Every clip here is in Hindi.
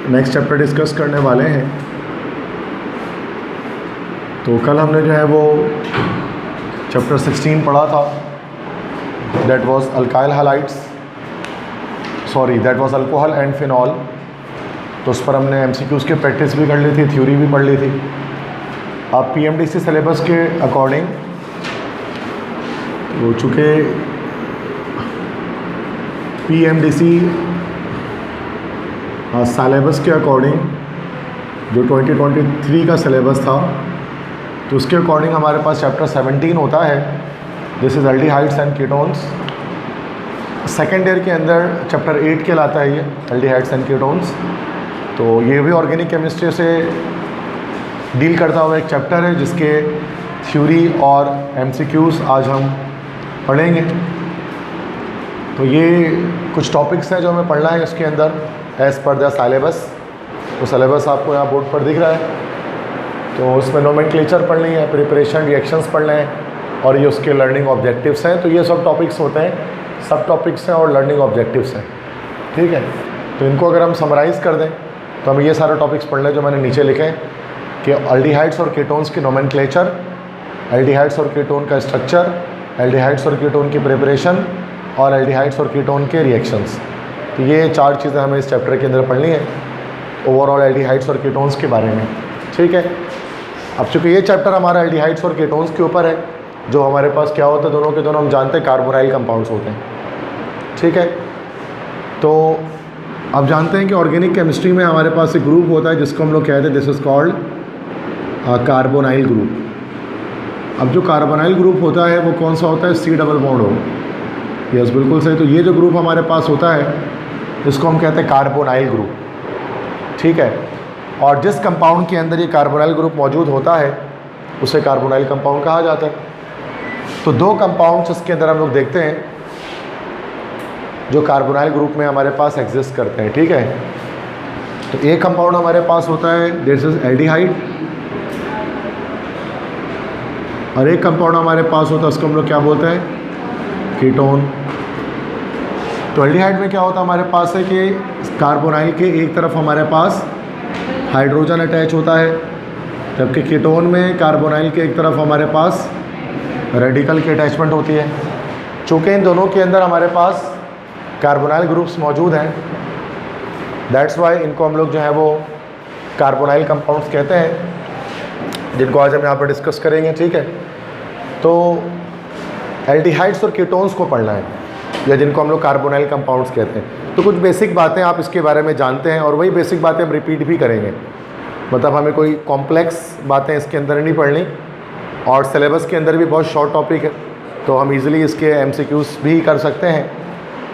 नेक्स्ट चैप्टर डिस्कस करने वाले हैं। तो कल हमने जो है वो चैप्टर 16 पढ़ा था, that was alkyl halides, that was alcohol and phenol. तो उस पर हमने एमसीक्यूज़ के प्रैक्टिस भी कर ली थी, थ्योरी भी पढ़ ली थी। अब पीएमडीसी सिलेबस के अकॉर्डिंग हो चुके पीएमडीसी सिलेबस के अकॉर्डिंग जो 2023 का सिलेबस था, तो उसके अकॉर्डिंग हमारे पास चैप्टर 17 होता है, this is aldehydes and ketones. Second year के अंदर चैप्टर 8 कहलाता है ये, एल्डिहाइड्स एंड कीटोन्स। तो ये भी ऑर्गेनिक केमिस्ट्री से डील करता हुआ एक चैप्टर है, जिसके थ्योरी और एमसीक्यूज़ आज हम पढ़ेंगे। तो ये कुछ टॉपिक्स हैं जो हमें पढ़ना है इसके अंदर एज़ पर द सिलेबस। तो सिलेबस आपको यहाँ बोर्ड पर दिख रहा है। तो उसमें नोमेनक्लेचर पढ़नी है, प्रिपरेशन, रिएक्शंस पढ़ने हैं, और ये उसके लर्निंग ऑब्जेक्टिव्स हैं। तो ये सब टॉपिक्स होते हैं, सब टॉपिक्स हैं और लर्निंग ऑब्जेक्टिव्स हैं, ठीक है। तो इनको अगर हम समराइज़ कर दें तो हम ये सारे टॉपिक्स पढ़ लें जो मैंने नीचे लिखे हैं कि एल्डिहाइड्स और कीटोन्स की नोमेनक्लेचर, एल्डिहाइड्स और कीटोन का स्ट्रक्चर, एल्डिहाइड्स और कीटोन की प्रिपरेशन, और एल्डिहाइड्स और कीटोन के रिएक्शंस। तो ये 4 चीज़ें हमें इस चैप्टर के अंदर पढ़नी है ओवरऑल एल्डिहाइड्स और कीटोन्स के बारे में, ठीक है। अब चूँकि ये चैप्टर हमारा एल्डिहाइड्स और कीटोन्स के ऊपर है, जो हमारे पास क्या होता है, दोनों के दोनों हम जानते हैं कार्बोनाइल कंपाउंड्स होते हैं, ठीक है। तो अब जानते हैं कि ऑर्गेनिक केमिस्ट्री में हमारे पास एक ग्रुप होता है जिसको हम लोग कहते हैं this is called carbonyl group. अब जो कार्बोनाइल ग्रुप होता है वो कौन सा होता है, C डबल बॉन्ड हो, यस बिल्कुल सही। तो ये जो ग्रुप हमारे पास होता है इसको हम कहते हैं कार्बोनाइल ग्रुप, ठीक है। और जिस कंपाउंड के अंदर ये कार्बोनाइल ग्रुप मौजूद होता है उसे कार्बोनाइल कंपाउंड कहा जाता है। तो 2 कंपाउंड्स इसके अंदर हम लोग देखते हैं जो कार्बोनाइल ग्रुप में हमारे पास एग्जिस्ट करते हैं, ठीक है। तो एक कंपाउंड हमारे पास होता है दिस इज एल्डिहाइड, और एक कंपाउंड हमारे पास होता है उसको हम लोग क्या बोलते हैं, कीटोन। तो एल्डिहाइड में क्या होता है हमारे पास है कि कार्बोनाइल के एक तरफ हमारे पास हाइड्रोजन अटैच होता है, जबकि कीटोन में कार्बोनाइल के एक तरफ हमारे पास रेडिकल की अटैचमेंट होती है। चूँकि इन दोनों के अंदर हमारे पास कार्बोनाइल ग्रुप्स मौजूद हैं, दैट्स वाई इनको हम लोग जो है वो कार्बोनाइल कंपाउंड्स कहते हैं, जिनको आज हम यहाँ पर डिस्कस करेंगे, ठीक है। तो एल्डिहाइड्स और कीटोन्स को पढ़ना है, या जिनको हम लोग कार्बोनाइल कंपाउंड्स कहते हैं। तो कुछ बेसिक बातें आप इसके बारे में जानते हैं, और वही बेसिक बातें हम रिपीट भी करेंगे। मतलब हमें कोई कॉम्प्लेक्स बातें इसके अंदर नहीं पढ़नी, और सिलेबस के अंदर भी बहुत शॉर्ट टॉपिक है, तो हम इजीली इसके एमसीक्यूज़ भी कर सकते हैं,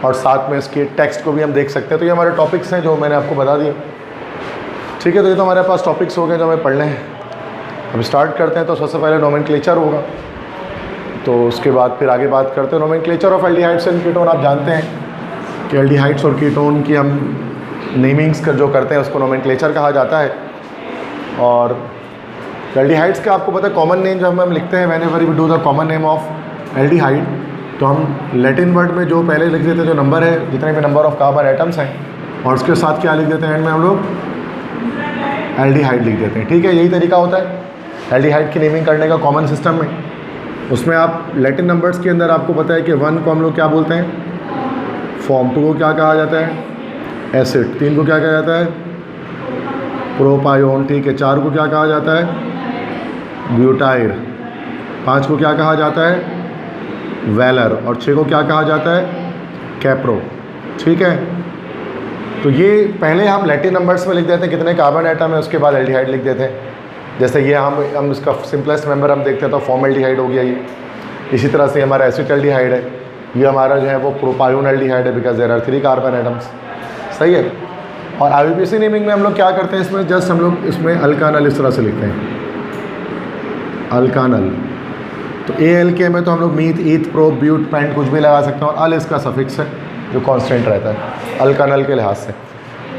और साथ में इसके टेक्स्ट को भी हम देख सकते हैं। तो ये हमारे टॉपिक्स हैं जो मैंने आपको बता दिए, ठीक है। तो ये तो हमारे पास टॉपिक्स हो गए जो हमें पढ़ने हैं। अब स्टार्ट करते हैं। तो सबसे पहले नोमेनक्लेचर होगा, तो उसके बाद फिर आगे बात करते हैं। Nomenclature of aldehydes and ketone, आप जानते हैं कि एल्डिहाइड्स और कीटोन की हम नेमिंग्स जो करते हैं उसको नोमेनक्लेचर कहा जाता है। और एल्डिहाइड्स का आपको पता है कॉमन नेम जब हम लिखते हैं, whenever we do the common name of aldehyde, तो हम लैटिन वर्ड में जो पहले लिख देते हैं, जो नंबर है, जितने भी नंबर ऑफ कार्बन एटम्स हैं, और उसके साथ क्या लिख देते हैं, एंड में हम लोग एल्डिहाइड लिख देते हैं, ठीक है। यही तरीका होता है एल्डिहाइड की नेमिंग करने का कॉमन सिस्टम में। उसमें आप लैटिन नंबर्स के अंदर आपको पता है कि 1 को हम लोग क्या बोलते हैं, फॉर्म, 2 को क्या कहा जाता है, एसिड, 3 को क्या कहा जाता है, प्रोपायोन, ठीक है। 4 को क्या कहा जाता है, ब्यूटाइल, 5 को क्या कहा जाता है, वेलर, और 6 को क्या कहा जाता है, कैप्रो, ठीक है। तो ये पहले हम लैटिन नंबर्स में लिख देते हैं कितने कार्बन एटम है, उसके बाद एल्डिहाइड लिख देते हैं। जैसे ये हम इसका सिंपलेस्ट मेंबर हम देखते हैं तो फॉर्मल्डिहाइड हो गया ये। इसी तरह से हमारा एसिटाल्डिहाइड है, ये हमारा जो है वो प्रोपायोन एल्डिहाइड है, because there are 3 carbon atoms, सही है। और आईयूपीएसी नेमिंग में हम लोग क्या करते हैं, इसमें जस्ट हम लोग इसमें अल्कानल इस तरह से लिखते हैं, अल्कानल। तो ALK में तो हम लोग मीथ, ईथ, प्रो, ब्यूट, पेंट कुछ भी लगा सकते हैं, और अल इसका सफिक्स है जो कांस्टेंट रहता है अल्कानल के लिहाज से।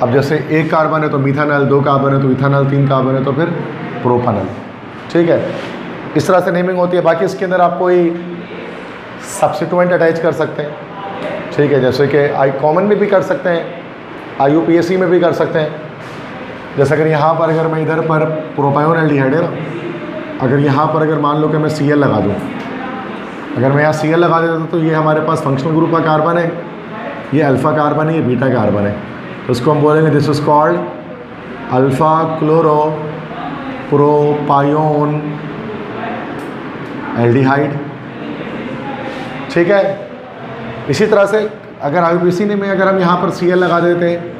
अब जैसे 1 कार्बन है तो मीथानल, 2 कार्बन है तो इथानल, 3 कार्बन है तो फिर प्रोपानल, ठीक है। इस तरह से नेमिंग होती है। बाकी इसके अंदर आप कोई सब्स्टिट्यूएंट अटैच कर सकते हैं, ठीक है, जैसे कि कॉमन में भी कर सकते हैं, IUPAC में भी कर सकते हैं, जैसे अगर यहाँ पर अगर मैं इधर पर प्रोपायोन एल्डिहाइड है ना, अगर यहाँ पर अगर मान लो कि मैं Cl लगा दूँ, अगर मैं यहाँ Cl लगा देता तो ये हमारे पास फंक्शनल ग्रुप का कार्बन है, ये अल्फ़ा कार्बन है, ये बीटा कार्बन है। तो उसको हम बोलेंगे this is called alpha chloro propion aldehyde. ठीक है। इसी तरह से अगर IUPAC में अगर हम यहाँ पर Cl लगा देते हैं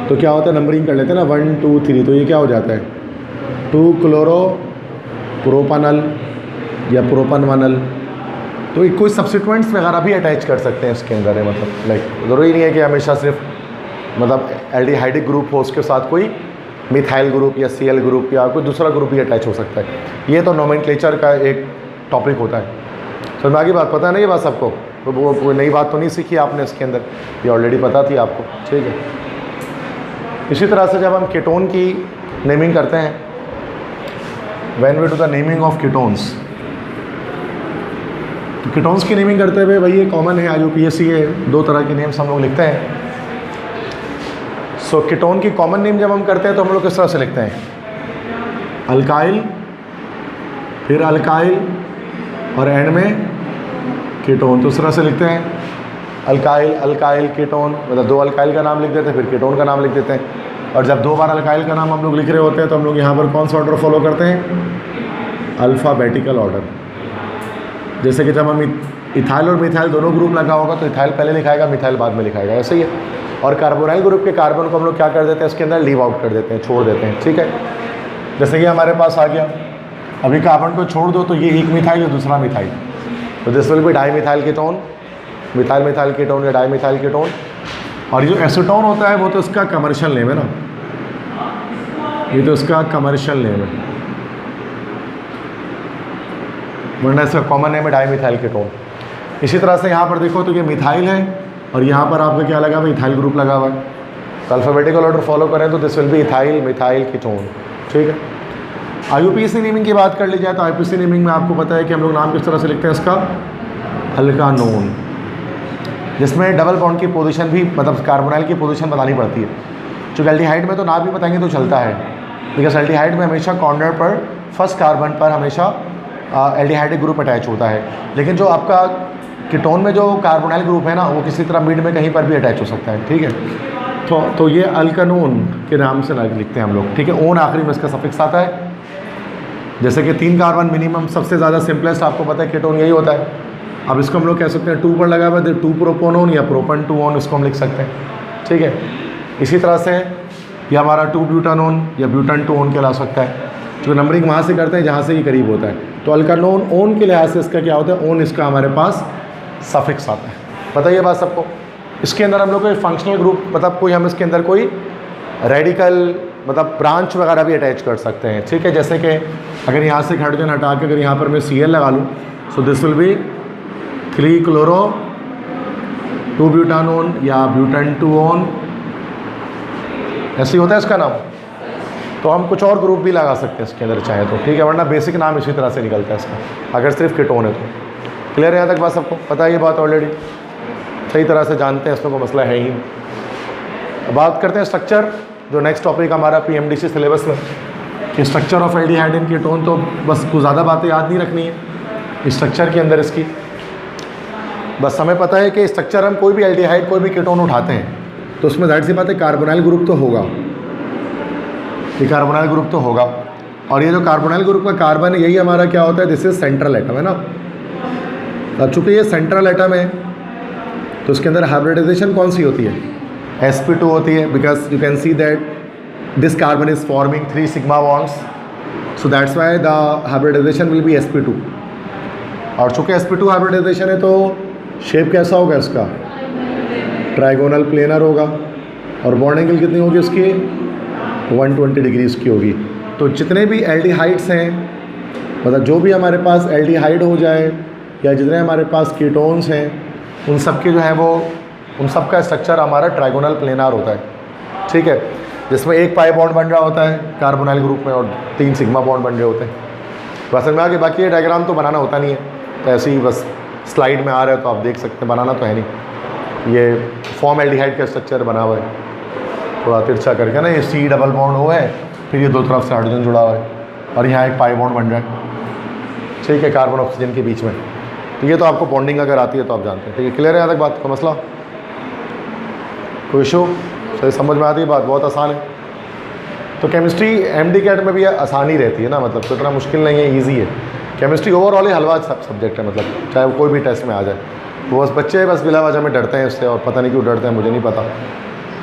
तो क्या होता है, नंबरिंग कर लेते हैं ना 1 2 3, तो ये क्या हो जाता है 2 क्लोरो प्रोपानल या प्रोपनवनल। तो कुछ सब्सिट्यूएंट्स वगैरह भी अटैच कर सकते हैं इसके अंदर है, मतलब लाइक ज़रूरी नहीं है कि हमेशा सिर्फ मतलब एल्डिहाइडिक ग्रुप हो, उसके साथ कोई मिथाइल ग्रुप या Cl ग्रुप या कोई दूसरा ग्रुप भी अटैच हो सकता है। ये तो नोमेनक्लेचर का एक टॉपिक होता है। तो मैं आगे बात पता है ना ये बात सबको, तो वो कोई नई बात तो नहीं सीखी आपने इसके अंदर, ये ऑलरेडी पता थी आपको। ठीक है। इसी तरह से जब हम कीटोन की नेमिंग करते हैं, when we do the naming of ketones, तो कीटोन्स की नेमिंग करते हुए भाई ये कॉमन है IUPAC के 2 तरह के नेम्स हम लोग लिखते हैं। सो कीटोन की कॉमन नेम जब हम करते हैं तो हम लोग किस तरह से लिखते हैं, अल्काइल, फिर अल्काइल और एंड में कीटोन, तो उस तरह से लिखते हैं अल्काइल अल्काइल कीटोन, मतलब 2 अल्काइल का नाम लिख देते हैं, फिर कीटोन का नाम लिख देते हैं। और जब 2 बार अल्काइल का नाम हम लोग लिख रहे होते हैं तो हम लोग यहाँ पर कौन सा ऑर्डर फॉलो करते हैं, अल्फ़ाबेटिकल ऑर्डर। जैसे कि जब हम इथाइल और मिथाइल दोनों ग्रुप लगा होगा तो इथाइल पहले लिखाएगा, मिथाइल बाद में लिखाएगा, ऐसे ही है। और कार्बोनाइल ग्रुप के कार्बन को हम लोग क्या कर देते हैं, इसके अंदर लीव आउट कर देते हैं, छोड़ देते हैं। ठीक है। जैसे कि हमारे पास आ गया, अभी कार्बन को छोड़ दो तो ये एक मिथाइल और दूसरा मिथाइल, तो this will be di methyl ketone, methyl methyl ketone या डाई मिथाइल कीटोन। और ये जो एसीटोन होता है वो तो इसका कमर्शियल नेम है ना, ये तो इसका कमर्शियल नेम है, वरना इसका कॉमन नेम है डाई मिथाइल कीटोन। इसी तरह से यहाँ पर देखो तो ये मिथाइल है और यहाँ पर आपका क्या लगा हुआ, इथाइल ग्रुप लगा हुआ है। तो अल्फ़ाबेटिकल ऑर्डर फॉलो करें तो this will be ethyl methyl ketone. ठीक है। IUPAC नेमिंग की बात कर ली जाए तो IUPAC नेमिंग में आपको पता है कि हम लोग नाम किस तरह से लिखते हैं इसका, अल्कानोन, जिसमें डबल बॉन्ड की पोजीशन भी मतलब कार्बोनाइल की पोजीशन बतानी पड़ती है। जो एल्डिहाइड में तो नाम भी बताएंगे तो चलता है, बिकॉज एल्डिहाइड में हमेशा कॉर्नर पर फर्स्ट कार्बन पर हमेशा एल्डिहाइडिक ग्रुप अटैच होता है, लेकिन जो आपका कीटोन में जो कार्बोनाइल ग्रुप है ना वो किसी तरह मिड में कहीं पर भी अटैच हो सकता है। ठीक है। तो ये अल्कानोन के नाम से लिखते हैं हम लोग। ठीक है। ओन आखिरी में इसका सफिक्स आता है। जैसे कि 3 कार्बन मिनिमम सबसे ज़्यादा सिंपलेस्ट आपको पता है कीटोन यही होता है। अब इसको हम लोग कह सकते हैं 2 पर लगा हुआ है 2 प्रोपोनोन या प्रोपन 2 ऑन, इसको हम लिख सकते हैं। ठीक है। इसी तरह से ये हमारा 2 ब्यूटानोन या ब्यूटन 2 ऑन कहला सकता है, जो नंबरिंग वहाँ से करते हैं जहाँ से ये करीब होता है। तो अल्कानोन ओन के लिहाज से इसका क्या होता है, ओन इसका हमारे पास सफिक्स आता है। बताइए बात सबको। इसके अंदर हम लोग कोई फंक्शनल ग्रुप मतलब कोई हम इसके अंदर कोई रेडिकल मतलब ब्रांच वगैरह भी अटैच कर सकते हैं। ठीक है। जैसे कि अगर यहाँ से हाइड्रोजन हटा के अगर यहाँ पर मैं Cl लगा लूँ, so this will be 3 chloro 2 butanone या ब्यूटन 2 ऑन, ऐसे ही होता है इसका नाम। तो हम कुछ और ग्रुप भी लगा सकते हैं इसके अंदर चाहे तो। ठीक है। वरना बेसिक नाम इसी तरह से निकलता है इसका, अगर सिर्फ कीटोन है तो। क्लियर है यहाँ तक बात सबको? पता है ये बात ऑलरेडी सही तरह से जानते हैं, इसमें कोई मसला है ही। बात करते हैं स्ट्रक्चर, जो नेक्स्ट टॉपिक हमारा PMDC सिलेबस में कि structure of aldehyde in ketone. तो बस कुछ ज़्यादा बातें याद नहीं रखनी है स्ट्रक्चर के अंदर इसकी, बस हमें पता है कि स्ट्रक्चर हम कोई भी एल्डिहाइड कोई भी कीटोन उठाते हैं तो उसमें जाहिर सी बात है कार्बोनाइल ग्रुप तो होगा, ये कार्बोनाइल ग्रुप तो होगा। और ये जो कार्बोनाइल ग्रुप का कार्बन है यही हमारा क्या होता है, दिस इज सेंट्रल एटम है ना। अब चूँकि ये सेंट्रल एटम है तो उसके अंदर हाइब्रिडाइजेशन कौन सी होती है, sp2 होती है, because you can see that this carbon is forming 3 sigma bonds, so that's why the hybridization will be sp2। और चूँकि sp2 हाइब्रिडाइजेशन है तो शेप कैसा होगा इसका, ट्राइगोनल प्लेनर होगा। और बॉन्ड एंगल कितनी होगी उसकी, 120 डिग्रीज की होगी। तो जितने भी एल्डिहाइड्स हैं मतलब जो भी हमारे पास एल्डिहाइड हो जाए या जितने हमारे पास कीटोन्स हैं उन सब के जो है वो उन सब का स्ट्रक्चर हमारा ट्राइगोनल प्लेनार होता है। ठीक है। जिसमें 1 पाई बॉन्ड बन रहा होता है कार्बोनाइल ग्रुप में और 3 सिग्मा बॉन्ड बन रहे होते हैं। बस में आगे बाकी ये डायग्राम तो बनाना होता नहीं है, तो ऐसे ही बस स्लाइड में आ रहा है तो आप देख सकते हैं, बनाना तो है नहीं। ये फॉर्म एल्डिहाइड का स्ट्रक्चर बना हुआ है। थोड़ा तिरछा करके ना, ये C डबल बॉन्ड O है, फिर ये दो तरफ से हाइड्रोजन जुड़ा हुआ है और यहाँ एक पाई बॉन्ड बन जाए, ठीक है, कार्बन ऑक्सीजन के बीच में। तो ये तो आपको बॉन्डिंग अगर आती है तो आप जानते हैं, ठीक है। क्लियर है यहाँ तक बात का मसला? कोई इशू? सही समझ में आती है बात? बहुत आसान है। तो केमिस्ट्री MD कैट में भी आसानी रहती है ना, मतलब तो इतना मुश्किल नहीं है, ईजी है। केमिस्ट्री ओवरऑल ही हलवा सब्जेक्ट है, मतलब चाहे वो कोई भी टेस्ट में आ जाए। वो बस बच्चे बस बिला वजह में डरते हैं इससे, और पता नहीं क्यों डरते हैं, मुझे नहीं पता,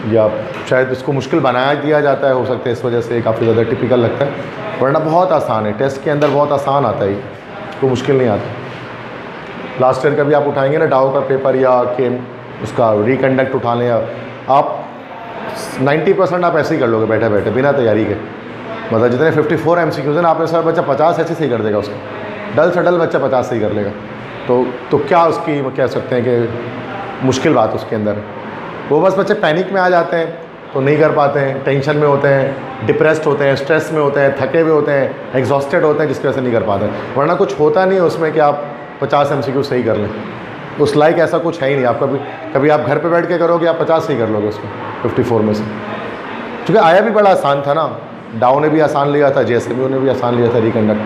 या शायद इसको मुश्किल बनाया दिया जाता है, हो सकता है इस वजह से काफ़ी ज़्यादा टिपिकल लगता है, वरना बहुत आसान है। टेस्ट के अंदर बहुत आसान आता है, कोई मुश्किल नहीं आता। लास्ट ईयर का भी आप उठाएंगे ना डाउ का पेपर, या के उसका रिकंडक्ट उठा लें, आप 90% आप ऐसे ही कर लोगे बैठे बैठे बिना तैयारी के। मतलब जितने 54 MCQs हैं, आपने सर बच्चा 50 ऐसे सही कर देगा उसका, डल से डल बच्चा 50 सही कर लेगा। तो क्या उसकी कह सकते हैं कि मुश्किल बात उसके अंदर है। वो बस बच्चे पैनिक में आ जाते हैं तो नहीं कर पाते हैं, टेंशन में होते हैं, डिप्रेस्ड होते हैं, स्ट्रेस में होते हैं, थके हुए होते हैं, एग्जॉस्टेड होते हैं, जिसकी वजह से नहीं कर पाते हैं। वरना कुछ होता नहीं है उसमें कि आप 50 MCQ सही कर लें, उस लाइक ऐसा कुछ है ही नहीं। आप कभी आप घर पे बैठ के करोगे, आप 50 सही कर लोगे उसमें 54 में से, क्योंकि आया भी बड़ा आसान था ना। डाउ ने भी आसान लिया था, JSMU ने भी आसान लिया था रिकंडक्ट।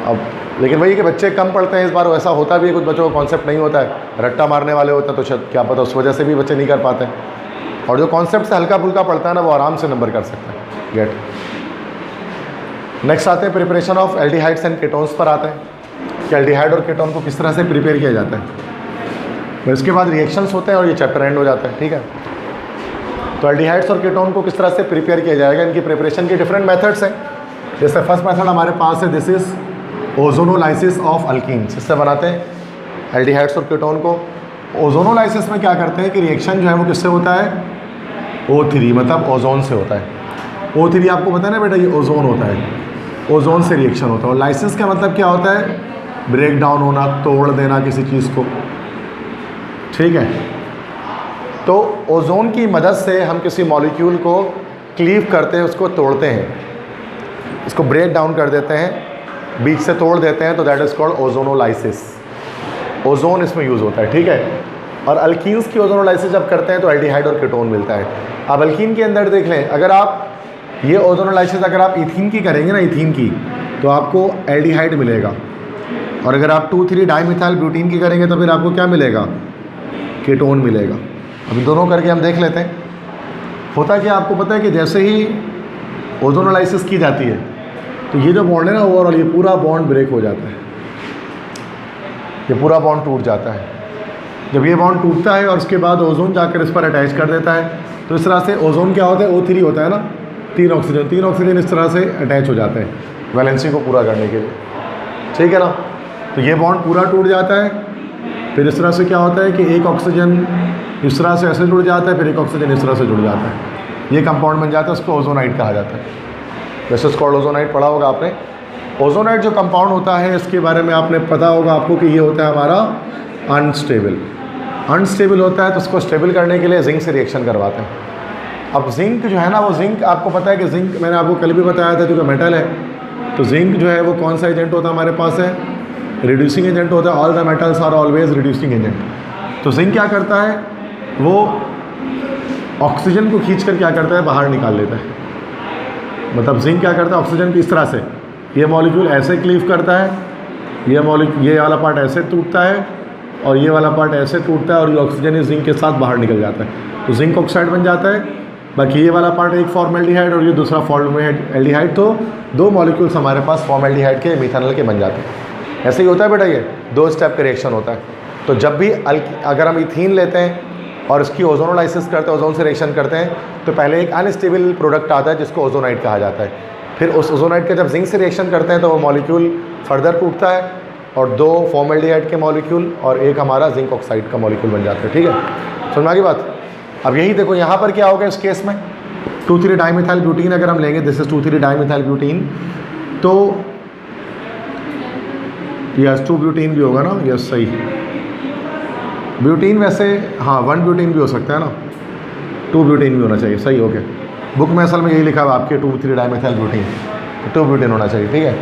अब लेकिन वही कि बच्चे कम पढ़ते हैं इस बार, ऐसा होता भी है, कुछ बच्चों को कॉन्सेप्ट नहीं होता है, रट्टा मारने वाले होते हैं, तो शायद क्या पता उस वजह से भी बच्चे नहीं कर पाते हैं। और जो कॉन्सेप्ट से हल्का फुल्का पढ़ता है ना, वो आराम से नंबर कर सकता है। गेट नेक्स्ट आते हैं preparation of aldehydes and ketones पर आते हैं कि एल्डिहाइड और कीटोन को किस तरह से प्रिपेयर किया जाता है। फिर इसके बाद रिएक्शंस होते हैं और ये चैप्टर एंड हो जाता है, ठीक है। तो एल्डिहाइड्स और कीटोन को किस तरह से प्रिपेयर किया जाएगा, इनकी प्रिपरेशन के डिफरेंट मेथड्स हैं। जैसे फर्स्ट मेथड हमारे पास है, this is ozonolysis of alkenes. इससे बनाते हैं एल्डिहाइड्स और कीटोन को। ओजोनोलाइसिस में क्या करते हैं कि रिएक्शन जो है वो किससे होता है, O3, मतलब ओजोन से होता है। O3 आपको पता है ना बेटा, ये ओजोन होता है, ओजोन से रिएक्शन होता है। और लाइसिस का मतलब क्या होता है, ब्रेक डाउन होना, तोड़ देना किसी चीज़ को, ठीक है। तो ओजोन की मदद से हम किसी मॉलिक्यूल को क्लीव करते हैं, उसको तोड़ते हैं, इसको ब्रेक डाउन कर देते हैं, बीच से तोड़ देते हैं, तो that is called ozonolysis. Ozone इसमें यूज़ होता है, ठीक है। और अल्कीन्स की ओजोनोलाइसिस जब करते हैं तो एल्डिहाइड और कीटोन मिलता है। अब अल्कीन के अंदर देख लें, अगर आप ये ओजोनोलाइसिस अगर आप इथीन की करेंगे ना, इथीन की, तो आपको एल्डिहाइड मिलेगा। और अगर आप 2,3 डाइमिथाइल ब्यूटीन की करेंगे तो फिर आपको क्या मिलेगा, कीटोन मिलेगा। अभी दोनों करके हम देख लेते हैं। होता क्या आपको पता है कि जैसे ही ओजोनोलाइसिस की जाती है तो ये जो बॉन्ड है ना ओवरऑल, ये पूरा बॉन्ड ब्रेक हो जाता है, ये पूरा बॉन्ड टूट जाता है। जब ये बॉन्ड टूटता है और उसके बाद ओजोन जाकर इस पर अटैच कर देता है, तो इस तरह से ओजोन क्या होता है, O3 होता है ना, 3 ऑक्सीजन इस तरह से अटैच हो जाते हैं वैलेंसी को पूरा करने के लिए, ठीक है ना। तो ये बॉन्ड पूरा टूट जाता है। फिर इस तरह से क्या होता है कि एक ऑक्सीजन इस तरह से ऐसे जुड़ जाता है, फिर एक ऑक्सीजन इस तरह से जुड़ जाता है, ये कंपाउंड बन जाता है, उसको ओजोनाइड कहा जाता है। वैसे इसको ओजोनाइड पढ़ा होगा आपने। ओजोनाइड जो कंपाउंड होता है, इसके बारे में आपने पता होगा आपको कि ये होता है हमारा अनस्टेबल होता है, तो उसको स्टेबल करने के लिए जिंक से रिएक्शन करवाते हैं। अब जिंक जो है ना, वो जिंक आपको पता है कि जिंक मैंने आपको कल भी बताया था, जो मेटल है, तो जिंक जो है वो कौन सा एजेंट होता है हमारे पास है, रिड्यूसिंग एजेंट होता है। All the metals are always reducing agent. तो जिंक क्या करता है, वो ऑक्सीजन को खींच कर क्या करता है, बाहर निकाल लेता है। मतलब जिंक क्या करता है, ऑक्सीजन की इस तरह से ये मॉलिक्यूल ऐसे क्लीव करता है, ये वाला पार्ट ऐसे टूटता है और ये वाला पार्ट ऐसे टूटता है, और ये ऑक्सीजन इस जिंक के साथ बाहर निकल जाता है, तो जिंक ऑक्साइड बन जाता है। बाकी ये वाला पार्ट एक फॉर्मेल्डिहाइड और ये दूसरा फॉर्मेल्डिहाइड, तो 2 मॉलिक्यूल्स हमारे पास फॉर्मेल्डिहाइड के मिथानल के बन जाते हैं। ऐसे ही होता है बेटा, ये 2 स्टेप का रिएक्शन होता है। तो जब भी अगर हम इथीन लेते हैं और इसकी ओजोनोलाइसिस करते हैं, ओजोन से रिएक्शन करते हैं, तो पहले एक अनस्टेबल प्रोडक्ट आता है जिसको ओजोनाइड कहा जाता है। फिर उस ओजोनाइड का जब जिंक से रिएक्शन करते हैं तो वो मॉलिक्यूल फर्दर टूटता है और 2 फॉर्मेल्डिहाइड के मॉलिक्यूल और एक हमारा जिंक ऑक्साइड का मॉलिक्यूल बन जाता है, ठीक है। समझ में आ गई बात। अब यही देखो यहाँ पर क्या होगा इस केस में, 2,3 डाइमिथाइल ब्यूटीन अगर हम लेंगे, दिस इज 2,3 डाइमिथाइल ब्यूटीन, तो यस 2 ब्यूटीन भी होगा ना, यस सही। ब्यूटीन वैसे हाँ 1 ब्यूटीन भी हो सकता है ना, 2 ब्यूटीन भी होना चाहिए, सही हो गया। बुक में असल में यही लिखा हुआ आपके 2,3 डाइमिथाइल ब्यूटीन, 2 ब्यूटीन होना चाहिए, ठीक है।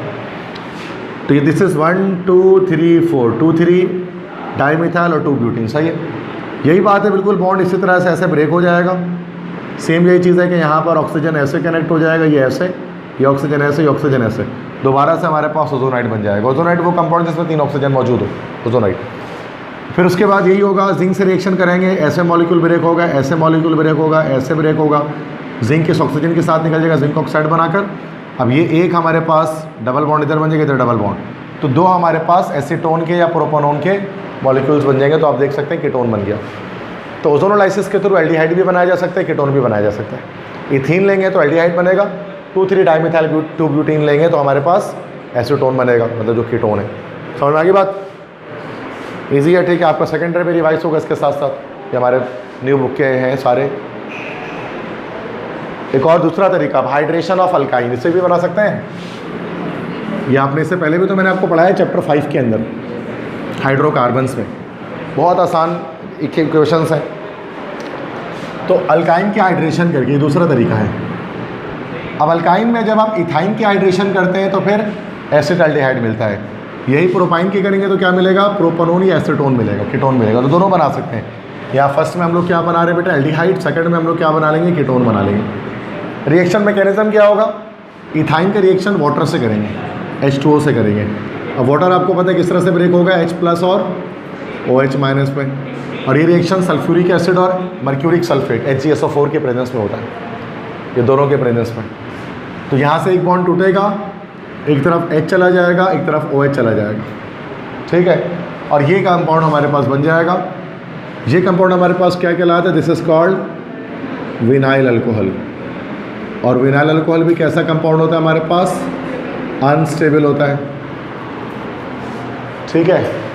तो ये दिस इज़ 1 2 3 4, 2,3 डाइमिथाइल और 2 ब्यूटीन, सही है। यही बात है बिल्कुल। बॉन्ड इसी तरह से ऐसे ब्रेक हो जाएगा सेम यही चीज़ है कि यहाँ पर ऑक्सीजन ऐसे कनेक्ट हो जाएगा, ये ऐसे, ये ऑक्सीजन ऐसे, ये ऑक्सीजन ऐसे, दोबारा से हमारे पास ओजोनाइट बन जाएगा। ओजोनाइट वो कंपाउंड जिसमें 3 ऑक्सीजन मौजूद हो, ओजोनाइट। फिर उसके बाद यही होगा, जिंक से रिएक्शन करेंगे, ऐसे मॉलिक्यूल ब्रेक होगा, ऐसे मॉलिक्यूल ब्रेक होगा, ऐसे ब्रेक होगा, जिंक इस ऑक्सीजन के साथ निकल जाएगा जिंक ऑक्साइड बनाकर। अब ये एक हमारे पास डबल बॉन्ड इधर बन जाएगा, इधर डबल बॉन्ड, तो 2 हमारे पास एसीटोन के या प्रोपेनॉन के मॉलिक्यूल्स बन जाएंगे। तो आप देख सकते हैं कीटोन बन गया। तो ओजोनोलाइसिस के थ्रू एल्डिहाइड भी बनाया जा सकता है, कीटोन भी बनाया जा सकता है। इथीन लेंगे तो एल्डिहाइड बनेगा, 2,3 डाइमिथाइल 2 ब्यूटीन लेंगे तो हमारे पास एसीटोन बनेगा, मतलब जो कीटोन है। समझ में आ गई बात? ईजी है, ठीक है। आपका सेकेंडरी में रिवाइज होगा इसके साथ साथ, ये हमारे न्यू बुक के हैं सारे। एक और दूसरा तरीका, हाइड्रेशन ऑफ अल्काइन, इससे भी बना सकते हैं। ये आपने इससे पहले भी तो मैंने आपको पढ़ाया चैप्टर 5 के अंदर, हाइड्रोकार्बन्स में, बहुत आसान इक्वेशंस हैं। तो अल्काइन की हाइड्रेशन करके ये दूसरा तरीका है। अब अल्काइन में जब आप इथाइन की हाइड्रेशन करते हैं तो फिर एसिटाल्डिहाइड मिलता है। यही प्रोपाइन की करेंगे तो क्या मिलेगा? प्रोपनोन या एसीटोन मिलेगा, कीटोन मिलेगा। तो दोनों बना सकते हैं। यहाँ फर्स्ट में हम लोग क्या बना रहे हैं बेटा? एल्डिहाइड। सेकंड में हम लोग क्या बना लेंगे? कीटोन बना लेंगे। रिएक्शन मैकेनिज्म क्या होगा? इथाइन का रिएक्शन वाटर से करेंगे, H2O से करेंगे। अब वाटर आपको पता है किस तरह से ब्रेक होगा? H+ और OH- में। और ये रिएक्शन सल्फ्यूरिक एसिड और मर्क्यूरिक सल्फेट HgSO4 के प्रेजेंस में होता है, ये दोनों के प्रेजेंस में। तो यहाँ से एक बॉन्ड टूटेगा, एक तरफ H चला जाएगा, एक तरफ OH चला जाएगा, ठीक है। और ये कंपाउंड हमारे पास बन जाएगा। ये कंपाउंड हमारे पास क्या कहलाता है? This is called vinyl alcohol. और विनाइल अल्कोहल भी कैसा कंपाउंड होता है हमारे पास? अनस्टेबल होता है, ठीक है।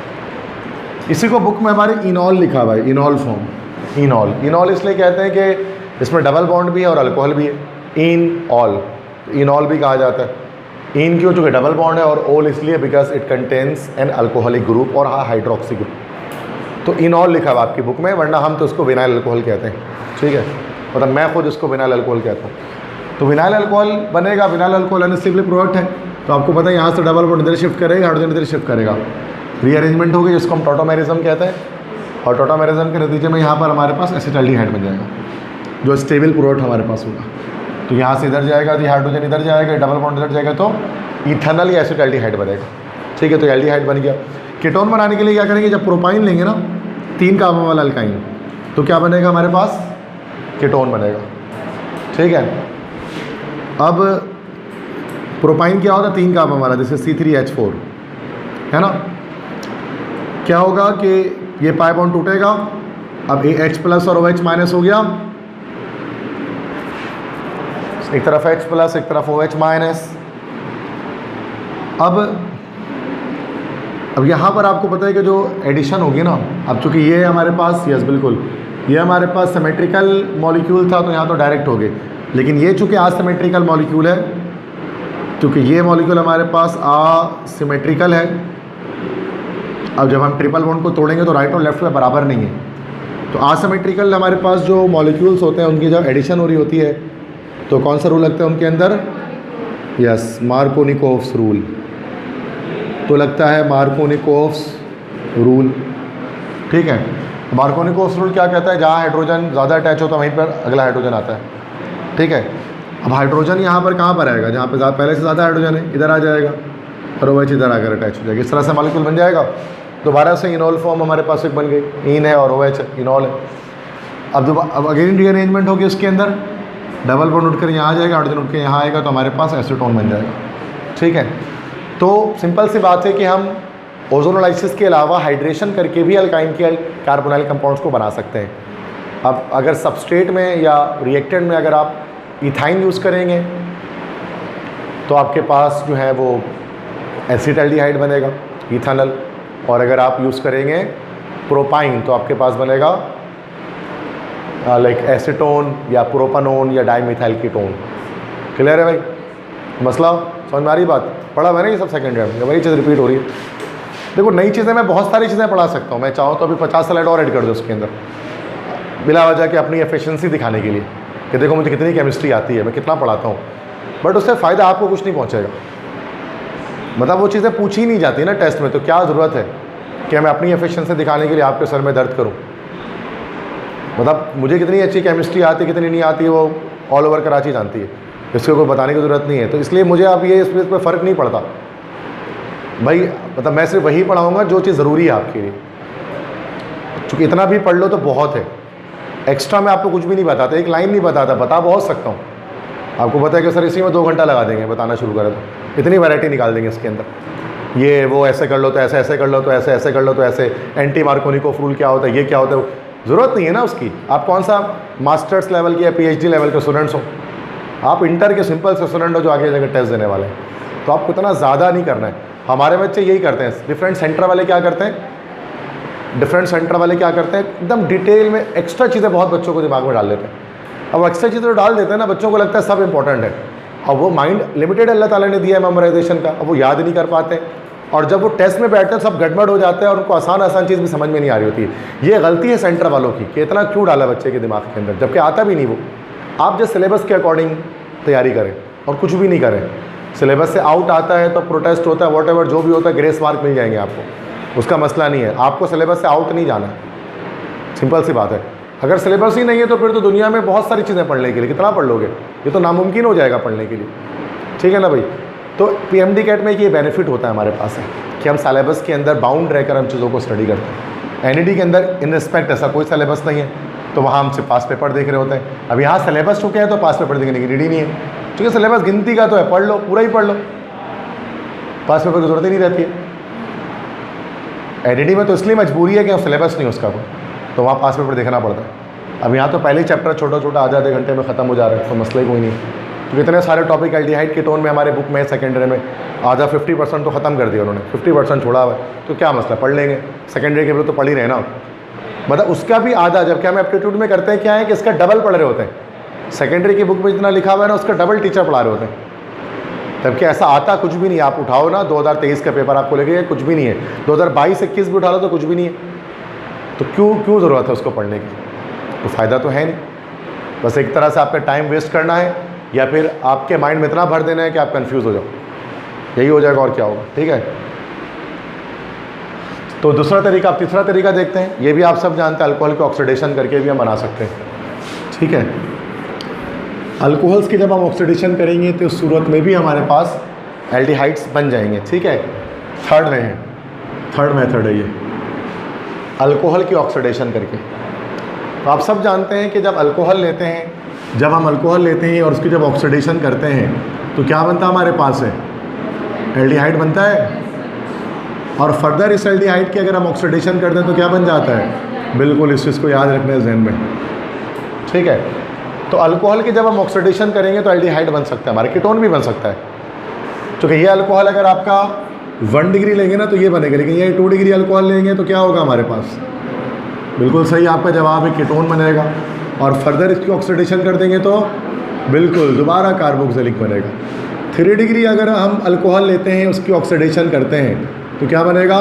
इसी को बुक में हमारे इनॉल लिखा हुआ है, इनॉल फॉर्म। इनॉल इसलिए कहते हैं कि इसमें डबल बॉन्ड भी है और अल्कोहल भी है। इनऑल, इनॉल भी कहा जाता है। इन क्यों? चूँकि डबल बॉन्ड है, और ओल इसलिए because it contains an alcoholic group और हाइड्रोक्सी ग्रुप। तो इनॉल लिखा हुआ आपकी बुक में, वरना हम तो उसको विनाइल अल्कोहल कहते हैं, ठीक है। मतलब मैं खुद इसको विनाइल अल्कोहल कहता हूँ। तो विनाइल अल्कोहल बनेगा। विनाइल अल्कोहल अनस्टेबल प्रोडक्ट है, तो आपको पता है यहाँ से डबल बॉन्ड इधर शिफ्ट करेगा, हाइड्रोजन इधर शिफ्ट करेगा, रीअरेंजमेंट होगी, जिसको हम टॉटोमेरिज्म कहते हैं। और टॉटोमेरिज्म के नतीजे में यहाँ पर हमारे पास एसिटाल्डिहाइड बन जाएगा, जो स्टेबल प्रोडक्ट हमारे पास होगा। तो यहाँ से इधर जाएगा, तो हाइड्रोजन इधर जाएगा, डबल बॉन्ड इधर जाएगा, तो इथेनॉल या एसिटाल्डिहाइड बनेगा, ठीक है। तो एल्डिहाइड बन गया। कीटोन बनाने के लिए क्या करेंगे? जब प्रोपाइन लेंगे ना, 3 कार्बन वाला अल्काइन, तो क्या बनेगा हमारे पास? कीटोन बनेगा, ठीक है। अब प्रोपाइन क्या होता है? 3 कार्बन वाला, जैसे C3H4 है ना। क्या होगा कि ये पाई बॉन्ड टूटेगा। अब ये H+ और OH- हो गया, एक तरफ H+, एक तरफ OH-। अब यहाँ पर आपको पता है कि जो एडिशन होगी ना, अब चूँकि ये हमारे पास, यस बिल्कुल, ये हमारे पास सिमेट्रिकल मॉलिक्यूल था, तो यहाँ तो डायरेक्ट हो गए। लेकिन ये चूँकि असिमेट्रिकल मॉलिक्यूल है, क्योंकि ये मॉलिक्यूल हमारे पास असिमेट्रिकल है। अब जब हम ट्रिपल बॉन्ड को तोड़ेंगे तो राइट और लेफ्ट में बराबर नहीं है। तो असिमेट्रिकल हमारे पास जो मॉलिक्यूल्स होते हैं, उनकी जब एडिशन हो रही होती है, तो कौन सा रूल लगता है उनके अंदर? Yes, Markovnikov's rule. तो लगता है मार्कोनिकोव्स रूल, ठीक है। मार्कोनिकोव्स रूल क्या कहता है? जहाँ हाइड्रोजन ज़्यादा अटैच होता है वहीं पर अगला हाइड्रोजन आता है, ठीक है। अब हाइड्रोजन यहाँ पर कहाँ पर आएगा? जहाँ पर पहले से ज़्यादा हाइड्रोजन है, इधर आ जाएगा, और OH इधर आकर अटैच हो जाएगा। इस तरह से मॉलिक्यूल बन जाएगा। दोबारा से इनॉल फॉर्म हमारे पास एक बन गई, इन है और OH है, इनॉल है। अब अगेन रीअरेंजमेंट होगी उसके अंदर, डबल बॉन्ड उठकर यहाँ आ जाएगा, हाइड्रोजन उठ के यहाँ आएगा, तो हमारे पास एसीटोन बन जाएगा, ठीक है। तो सिंपल सी बात है कि हम ओजोनोलाइसिस के अलावा हाइड्रेशन करके भी अल्काइन के कार्बोनाइल कंपाउंड्स को बना सकते हैं। अब अगर सबस्ट्रेट में या रिएक्टेंट में अगर आप इथाइन यूज़ करेंगे तो आपके पास जो है वो एसिटाल्डिहाइड बनेगा, इथेनॉल। और अगर आप यूज़ करेंगे प्रोपाइन तो आपके पास बनेगा लाइक एसीटोन या प्रोपानोन या डाइमिथाइल कीटोन। क्लियर है भाई? मसला समझ में आ रही बात? पढ़ा हुआ है ना ये सब सेकेंड ईयर में, वही चीज़ रिपीट हो रही है। देखो नई चीज़ें मैं बहुत सारी चीज़ें पढ़ा सकता हूँ, मैं चाहूँ तो अभी 50 स्लाइड और ऐड कर दो उसके अंदर, बिला वजह कि अपनी एफिशिएंसी दिखाने के लिए कि देखो मुझे कितनी केमिस्ट्री आती है, मैं कितना पढ़ाता हूँ। बट उससे फ़ायदा आपको कुछ नहीं पहुँचेगा। मतलब वो चीज़ें पूछी नहीं जाती ना टेस्ट में, तो क्या ज़रूरत है कि मैं अपनी एफिशिएंसी दिखाने के लिए आपके सर में दर्द करूँ? मतलब मुझे कितनी अच्छी केमिस्ट्री आती है कितनी नहीं आती है वो ऑल ओवर कराची जानती है, इसको कोई बताने की ज़रूरत नहीं है। तो इसलिए मुझे अब ये इस पर फ़र्क नहीं पड़ता भाई, मतलब मैं सिर्फ वही पढ़ाऊँगा जो चीज़ ज़रूरी है आपके लिए, क्योंकि इतना भी पढ़ लो तो बहुत है। एक्स्ट्रा मैं आपको कुछ भी नहीं बताता, एक लाइन नहीं बताता, बता बहुत सकता हूँ। आपको पता है कि सर इसी में 2 घंटा लगा देंगे बताना शुरू करें तो इतनी वैरायटी निकाल देंगे इसके अंदर, ये वो ऐसे कर लो तो ऐसे, ऐसे कर लो तो ऐसे, ऐसे कर लो तो ऐसे, एंटी मार्कोनिको रूल क्या होता है, ये क्या होता है, ज़रूरत नहीं है ना उसकी। आप कौन सा मास्टर्स लेवल के या PhD लेवल के स्टूडेंट्स हो, आप इंटर के सिंपल से स्टूडेंट हो जो आगे जाकर टेस्ट देने वाले हैं, तो आपको इतना ज़्यादा नहीं करना है। हमारे बच्चे यही करते हैं। डिफरेंट सेंटर वाले क्या करते हैं, डिफरेंट सेंटर वाले क्या करते हैं, एकदम डिटेल में एक्स्ट्रा चीज़ें बहुत बच्चों को दिमाग में डाल देते हैं। अब वो एक्स्ट्रा चीज़ें तो डाल देते हैं ना, बच्चों को लगता है सब इंपॉर्टेंट है, अब वो माइंड लिमिटेड अल्लाह ताला ने दिया है मेमोराइजेशन का, अब वो याद नहीं कर पाते, और जब वो टेस्ट में बैठते हैं सब गड़बड़ हो जाता है और उनको आसान आसान चीज़ भी समझ में नहीं आ रही होती है। ये गलती है सेंटर वालों की कि इतना क्यों डाला बच्चे के दिमाग के अंदर, जबकि आता भी नहीं वो। आप जो सिलेबस के अकॉर्डिंग तैयारी करें और कुछ भी नहीं करें, सिलेबस से आउट आता है तो प्रोटेस्ट होता है, वॉट जो भी होता है ग्रेस मार्क मिल जाएंगे आपको, उसका मसला नहीं है। आपको सिलेबस से आउट नहीं जाना, सिंपल सी बात है। अगर सिलेबस ही नहीं है तो फिर तो दुनिया में बहुत सारी चीज़ें पढ़ने के लिए, कितना पढ़ लोगे, ये तो नामुमकिन हो जाएगा पढ़ने के लिए, ठीक है ना भाई। तो PMD कैट में ये बेनिफिट होता है हमारे पास है कि हम सिलेबस के अंदर बाउंड रहकर हम चीज़ों को स्टडी करते हैं। NED के अंदर इन रिस्पेक्ट ऐसा कोई सिलेबस नहीं है, तो वहाँ हम सिर्फ पास पेपर देख रहे होते हैं। अब यहाँ सिलेबस चुके हैं तो पास पेपर देखने की नीड ही नहीं है, क्योंकि सिलेबस गिनती का तो है, पढ़ लो पूरा ही पढ़ लो, पास पेपर की जरूरत ही नहीं रहती है। NED में तो इसलिए मजबूरी है कि सिलेबस नहीं उसका तो वहाँ पास पेपर देखना पड़ता है। अब यहाँ तो पहले ही चैप्टर छोटा छोटा आधे घंटे में ख़त्म हो जा रहा है, तो मसला ही कोई नहीं है, क्योंकि इतने सारे टॉपिक एल्डिहाइड कीटोन में हमारे बुक में सेकेंडरी में आधा 50% तो ख़त्म कर दिया उन्होंने, 50% छोड़ा हुआ है, तो क्या मसला, पढ़ लेंगे। सेकेंडरी के लिए तो पढ़ ही रहे ना, मतलब उसका भी आधा, जबकि हम एप्टीट्यूड में करते हैं क्या है कि इसका डबल पढ़ रहे होते हैं। सेकेंडरी की बुक में जितना लिखा हुआ है ना उसका डबल टीचर पढ़ा रहे होते हैं, जबकि ऐसा आता कुछ भी नहीं। आप उठाओ ना 2023 का पेपर आपको लगेगा कुछ भी नहीं है, 2022-21 भी उठा लो तो कुछ भी नहीं है, तो क्यों ज़रूरत है उसको पढ़ने की, तो फ़ायदा तो है नहीं। बस एक तरह से आपका टाइम वेस्ट करना है या फिर आपके माइंड में इतना भर देना है कि आप कंफ्यूज हो जाओ, यही हो जाएगा और क्या होगा, ठीक है। तो दूसरा तरीका, आप तीसरा तरीका देखते हैं, ये भी आप सब जानते हैं, अल्कोहल के ऑक्सीडेशन करके भी हम बना सकते हैं, ठीक है। अल्कोहल्स की जब हम ऑक्सीडेशन करेंगे तो उस सूरत में भी हमारे पास एल्डिहाइड्स बन जाएंगे, ठीक है। थर्ड वे है, थर्ड मेथड है ये अल्कोहल की ऑक्सीडेशन करके। तो आप सब जानते हैं कि जब अल्कोहल लेते हैं, जब हम अल्कोहल लेते हैं और उसकी जब ऑक्सीडेशन करते हैं तो क्या बनता है हमारे पास है, एल्डिहाइड बनता है। और फर्दर इस एल्डिहाइड की अगर हम ऑक्सीडेशन कर दें तो क्या बन जाता है, बिल्कुल इस चीज़ को याद रखना है ज़हन में, ठीक है। तो अल्कोहल की जब हम ऑक्सीडेशन करेंगे तो एल्डिहाइड बन सकता है, हमारे कीटोन भी बन सकता है। क्योंकि ये अल्कोहल अगर आपका 1 डिग्री लेंगे ना तो ये बनेगा, लेकिन ये 2 डिग्री अल्कोहल लेंगे तो क्या होगा हमारे पास, बिल्कुल सही आपका जवाब है, कीटोन बनेगा। और फर्दर इसकी ऑक्सीडेशन कर देंगे तो बिल्कुल दोबारा कार्बोक्सिलिक बनेगा। 3 डिग्री अगर हम अल्कोहल लेते हैं उसकी ऑक्सीडेशन करते हैं तो क्या बनेगा,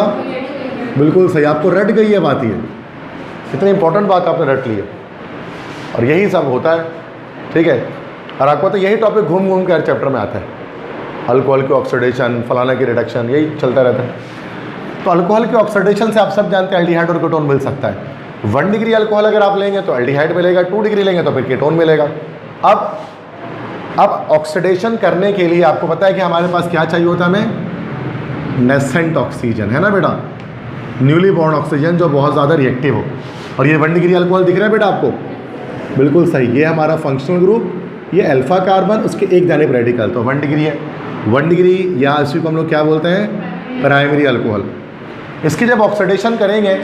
बिल्कुल सही, आपको रट गई है बात, ये इतनी इंपॉर्टेंट बात आपने रट ली है, और यही सब होता है, ठीक है। और आपको तो यही टॉपिक घूम घूम के हर चैप्टर में आता है, अल्कोहल की ऑक्सीडेशन, फलाना की रिडक्शन, यही चलता रहता है। तो अल्कोहल की ऑक्सीडेशन से आप सब जानते हैं एल्डिहाइड और कीटोन मिल सकता है। 1 डिग्री अल्कोहल अगर आप लेंगे तो एल्डिहाइड मिलेगा, 2 डिग्री लेंगे तो फिर कीटोन मिलेगा। अब ऑक्सीडेशन करने के लिए आपको पता है कि हमारे पास क्या चाहिए होता है, हमें नेसेंट ऑक्सीजन, है ना बेटा, न्यूली बॉर्न ऑक्सीजन जो बहुत ज़्यादा रिएक्टिव हो। और ये 1 डिग्री अल्कोहल दिख रहा है बेटा आपको, बिल्कुल सही, ये हमारा फंक्शनल ग्रुप, ये अल्फा कार्बन, उसके एक जानिब रेडिकल, तो 1 डिग्री है। 1 डिग्री या इसी को हम लोग क्या बोलते हैं, प्राइमरी अल्कोहल। इसकी जब ऑक्सीडेशन करेंगे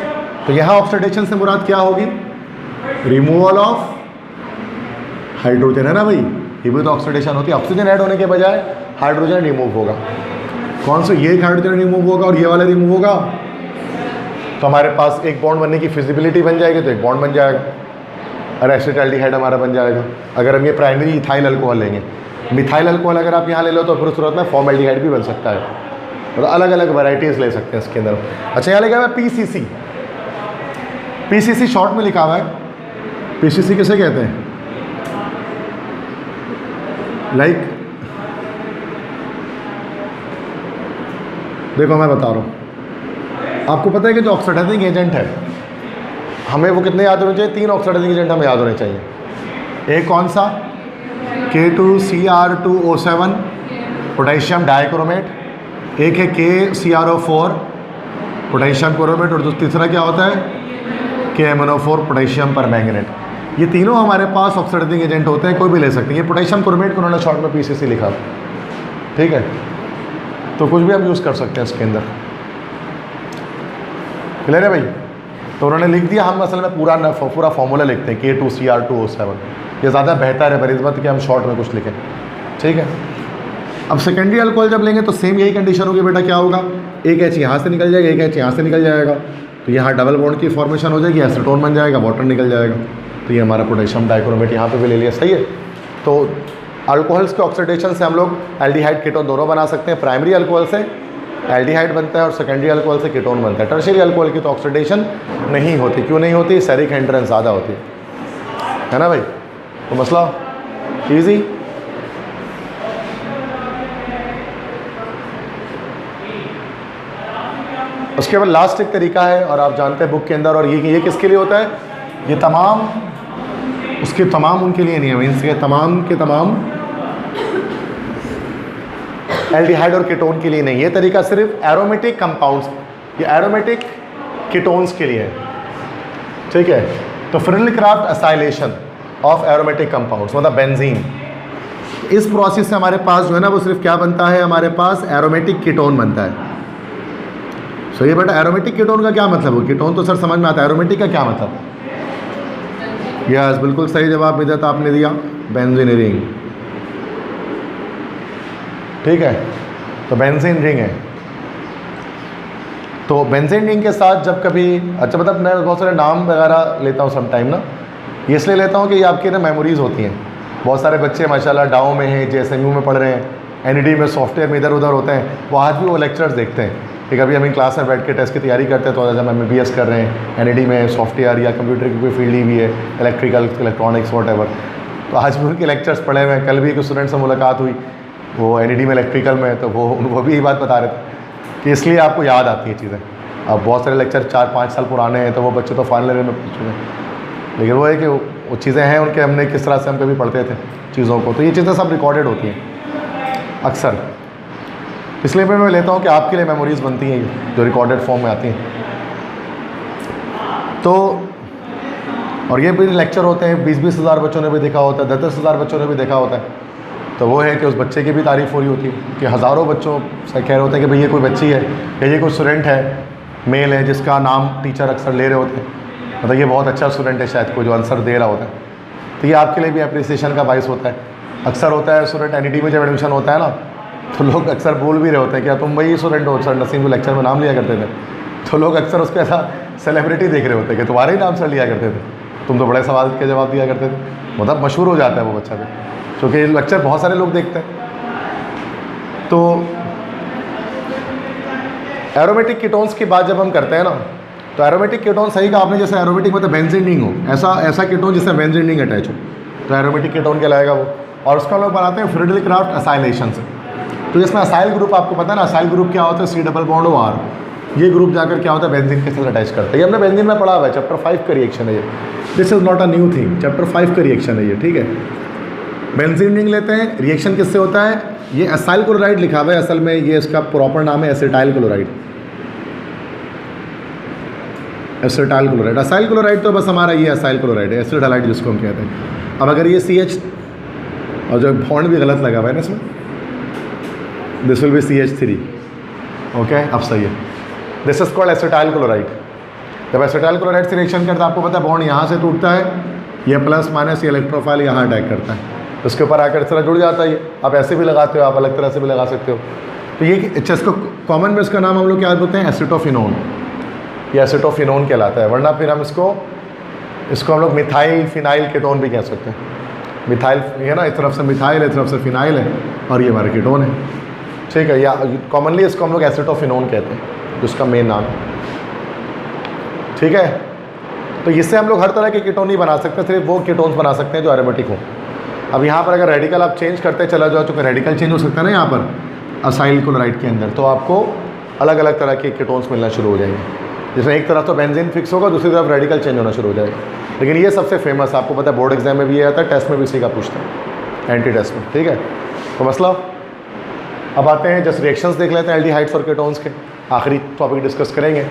तो यहाँ ऑक्सीडेशन से मुराद क्या होगी, रिमूवल ऑफ हाइड्रोजन, है ना भाई, ये भी तो ऑक्सीडेशन होती है। ऑक्सीजन ऐड होने के बजाय हाइड्रोजन रिमूव होगा। कौन सा, ये हाइड्रोजन रिमूव होगा और ये वाला रिमूव होगा, तो हमारे पास एक बॉन्ड बनने की फिजिबिलिटी बन जाएगी, तो एक बॉन्ड बन जाएगा और एसिटाल्डिहाइड हमारा बन जाएगा। अगर हम ये प्राइमरी इथाइल अल्कोहल लेंगे, मिथाइल अल्कोहल अगर आप यहाँ ले लो तो फिर उस सूरत में फॉर्मल्डिहाइड भी बन सकता है, और अलग अलग वैराइटीज़ ले सकते हैं इसके अंदर। अच्छा, यहाँ लिखा हुआ है PCC, PCC शॉर्ट में लिखा हुआ है। PCC किसे कहते हैं, लाइक देखो मैं बता रहा हूँ, आपको पता है कि जो ऑक्सीडाइजिंग एजेंट है, हमें वो कितने याद होने चाहिए? 3 ऑक्सीडाइजिंग एजेंट हमें याद होने चाहिए। एक कौन सा? K2Cr2O7 पोटेशियम डाइक्रोमेट, एक है KCrO4 पोटेशियम क्रोमेट, और तीसरा क्या होता है? KMnO4 potassium permanganate. ये तीनों हमारे पास ऑक्सीडाइजिंग एजेंट होते हैं, कोई भी ले सकते हैं। ये पोटेशियम क्रोमेट को उन्होंने शॉर्ट में PCC लिखा, ठीक है, तो कुछ भी हम यूज़ कर सकते हैं इसके अंदर। क्लियर है भाई? तो उन्होंने लिख दिया, हम असल में पूरा फॉर्मूला लिखते हैं K2Cr2O7। ये ज़्यादा बेहतर है बनिस्बत कि हम शॉर्ट में कुछ लिखें, ठीक है। अब सेकेंडरी अल्कोहल जब लेंगे तो सेम यही कंडीशन होगी बेटा, क्या होगा? एक एच यहाँ से निकल जाएगा, एक एच यहाँ से निकल जाएगा, तो यहाँ डबल बॉन्ड की फॉर्मेशन हो जाएगी, एसीटोन बन जाएगा, वाटर निकल जाएगा, तो ये हमारा पोटेशियम डाइक्रोमेट यहाँ पे भी ले लिया, सही है। तो अल्कोहल्स के ऑक्सीडेशन से हम लोग एल्डिहाइड कीटोन दोनों बना सकते हैं। प्राइमरी अल्कोहल से एल्डिहाइड बनता है और सेकेंडरी अल्कोहल से कीटोन बनता है। टर्शियरी अल्कोहल की तो ऑक्सीडेशन नहीं होती। क्यों नहीं होती? सेरिक हिंड्रेंस ज़्यादा होती है ना भाई? तो मसला ईजी। उसके बाद लास्ट एक तरीका है, और आप जानते हैं बुक के अंदर, और ये किसके लिए होता है? ये तमाम उसके तमाम उनके लिए नहीं है, मीन्स के तमाम एल्डिहाइड और कीटोन के लिए नहीं। ये तरीका सिर्फ एरोमेटिक कंपाउंड्स, ये एरोमेटिक कीटोन्स के लिए है, ठीक है। तो Friedel-craft acylation of aromatic compounds मतलब बेंजीन, इस प्रोसेस से हमारे पास जो है ना वो सिर्फ क्या बनता है? हमारे पास एरोमेटिक कीटोन बनता है। सो ये बेटा एरोमेटिक कीटोन का क्या मतलब हो? कीटोन तो सर समझ में आता है, एरोमेटिक का क्या मतलब? यस, बिल्कुल सही जवाब विदत आपने दिया, बेंजीन रिंग, ठीक है। तो बेंजीन रिंग है। तो बेंजीन रिंग के साथ जब कभी, अच्छा मतलब मैं बहुत सारे नाम वगैरह लेता हूँ समटाइम ना, ये इसलिए लेता हूँ कि ये आपकी ना मेमोरीज़ होती हैं। बहुत सारे बच्चे माशाल्लाह डाउ में हैं, JSMU में पढ़ रहे हैं, NED में सॉफ्टवेयर में इधर उधर होते हैं, वो आज भी वो लेक्चर्स देखते हैं कि कभी हम क्लास में बैठ के टेस्ट की तैयारी करते हैं, तो जब हम MBBS कर रहे हैं, NED में सॉफ्टवेयर या कंप्यूटर की कोई फील्ड ही भी है, इलेक्ट्रिकल, इलेक्ट्रॉनिक्स, वॉट एवर, तो आज भी उनके लेक्चर्स पढ़े हुए हैं। कल भी एक स्टूडेंट से मुलाकात हुई, वो NED में इलेक्ट्रिकल में, तो वो भी यही बात बता रहे थे कि इसलिए आपको याद आती हैं चीज़ें। अब बहुत सारे लेक्चर 4-5 साल पुराने हैं, तो वो बच्चे तो फाइनल ईयर में पहुँच चुके हैं, लेकिन वो है कि वो चीज़ें हैं उनके, हमने किस तरह से हम कभी पढ़ते थे चीज़ों को, तो ये चीज़ें सब रिकॉर्डेड होती हैं अक्सर। इसलिए मैं लेता हूँ कि आपके लिए मेमोरीज़ बनती हैं जो रिकॉर्डेड फॉर्म में आती हैं। तो और ये भी लेक्चर होते हैं, 20-20 हज़ार बच्चों ने भी देखा होता है, 10-10 हज़ार बच्चों ने भी देखा होता है। तो वो है कि उस बच्चे की भी तारीफ़ हो रही होती है कि हज़ारों बच्चों से कह रहे होते हैं कि भाई ये कोई बच्ची है या ये कोई स्टूडेंट है, मेल है, जिसका नाम टीचर अक्सर ले रहे होते हैं, मतलब ये बहुत अच्छा स्टूडेंट है शायद कोई जो आंसर दे रहा होता है। तो ये आपके लिए भी अप्रिसिएशन का बाइस होता है। अक्सर होता है स्टूडेंट NED में जब एडमिशन होता है ना, तो लोग अक्सर बोल भी रहे होते हैं क्या तुम वही स्टूडेंट हो सर नसीम जो लेक्चर में नाम लिया करते थे, तो लोग अक्सर उसको ऐसा सेलिब्रिटी देख रहे होते हैं कि तुम्हारे ही नाम सर लिया करते थे, तुम तो बड़े सवाल के जवाब दिया करते थे, मतलब मशहूर हो जाता है वो बच्चा भी, क्योंकि लेक्चर बहुत सारे लोग देखते हैं। तो एरोमेटिक कीटोन्स की बात जब हम करते हैं ना, तो एरोमेटिक कीटोन सही कहा आपने, जैसे एरोमेटिक मतलब बेंजीन रिंग हो, ऐसा कीटोन जिसमें बेंजीन रिंग अटैच हो, तो एरोमेटिक कीटोन कहलाएगा वो। और उसका लोग बनाते हैं फ्रेडल-क्राफ्ट एसाइलेशन से। तो इसमें असाइल ग्रुप आपको पता है ना, असाइल ग्रुप क्या होता है? C double bond O R, ये ग्रुप जाकर क्या होता है? बेंजीन के साथ अटैच करता है। ये हमने बेंजीन में पढ़ा हुआ है, चैप्टर 5 का रिएक्शन है ये, this is not a new thing, chapter 5 का रिएक्शन है ये, ठीक है। बेंजीन रिंग लेते हैं, रिएक्शन किससे होता है? ये असाइल क्लोराइड लिखा हुआ है, असल में ये इसका प्रॉपर नाम है acetyl chloride. Acetyl chloride, acyl chloride तो बस हमारा ये असाइल क्लोराइड है, एसिड हैलाइड जिसको हम कहते हैं। अब अगर ये CH और जो बॉन्ड भी गलत लगा हुआ है ना इसमें, this will be CH3, okay, अब सही है। This is called acetyl chloride. जब एसिटाइल क्लोराइड से रिएक्शन करता है, आपको पता है बॉन्ड यहाँ से टूटता है, ये प्लस माइनस ये इलेक्ट्रोफाइल यहाँ अटैक करता है, उसके ऊपर आकर इस तरह जुड़ जाता है। आप ऐसे भी लगाते हो, आप अलग तरह से भी लगा सकते हो। तो ये अच्छा, इसको कॉमन में इसका नाम हम लोग क्या बोलते हैं? एसिटोफिनोन, ये एसिटोफिनोन कहलाता है, वरना फिर हम इसको हम लोग मिथाइल फिनाइल कीटोन भी कह सकते हैं। मिथाइल है ना, इस तरफ से मिथाइल है, इस तरफ से फिनाइल है, और ये हमारा कीटोन है, ठीक है। या कॉमनली इसको हम लोग एसिटोफिनोन कहते हैं, जिसका मेन नाम, ठीक है। तो इससे हम लोग हर तरह के कीटोन नहीं बना सकते, सिर्फ वो कीटोन्स बना सकते हैं जो एरोमेटिक हो। अब यहाँ पर अगर रेडिकल आप चेंज करते चला जाओ, चूँकि रेडिकल चेंज हो सकता है ना यहाँ पर असाइल क्लोराइड के अंदर, तो आपको अलग अलग तरह के कीटोन्स मिलना शुरू हो जाएंगे। जिसमें एक तरफ तो बेंजीन फिक्स होगा, दूसरी तरफ रेडिकल चेंज होना शुरू हो जाएगा। लेकिन ये सबसे फेमस, आपको पता है बोर्ड एग्जाम में भी ये आता है, टेस्ट में भी इसी का पूछता है, एंटी टेस्ट में। ठीक है, तो मसला अब आते हैं, जस्ट रिएक्शंस देख लेते हैं एल्डिहाइड्स और कीटोन्स के, आखिरी टॉपिक डिस्कस करेंगे।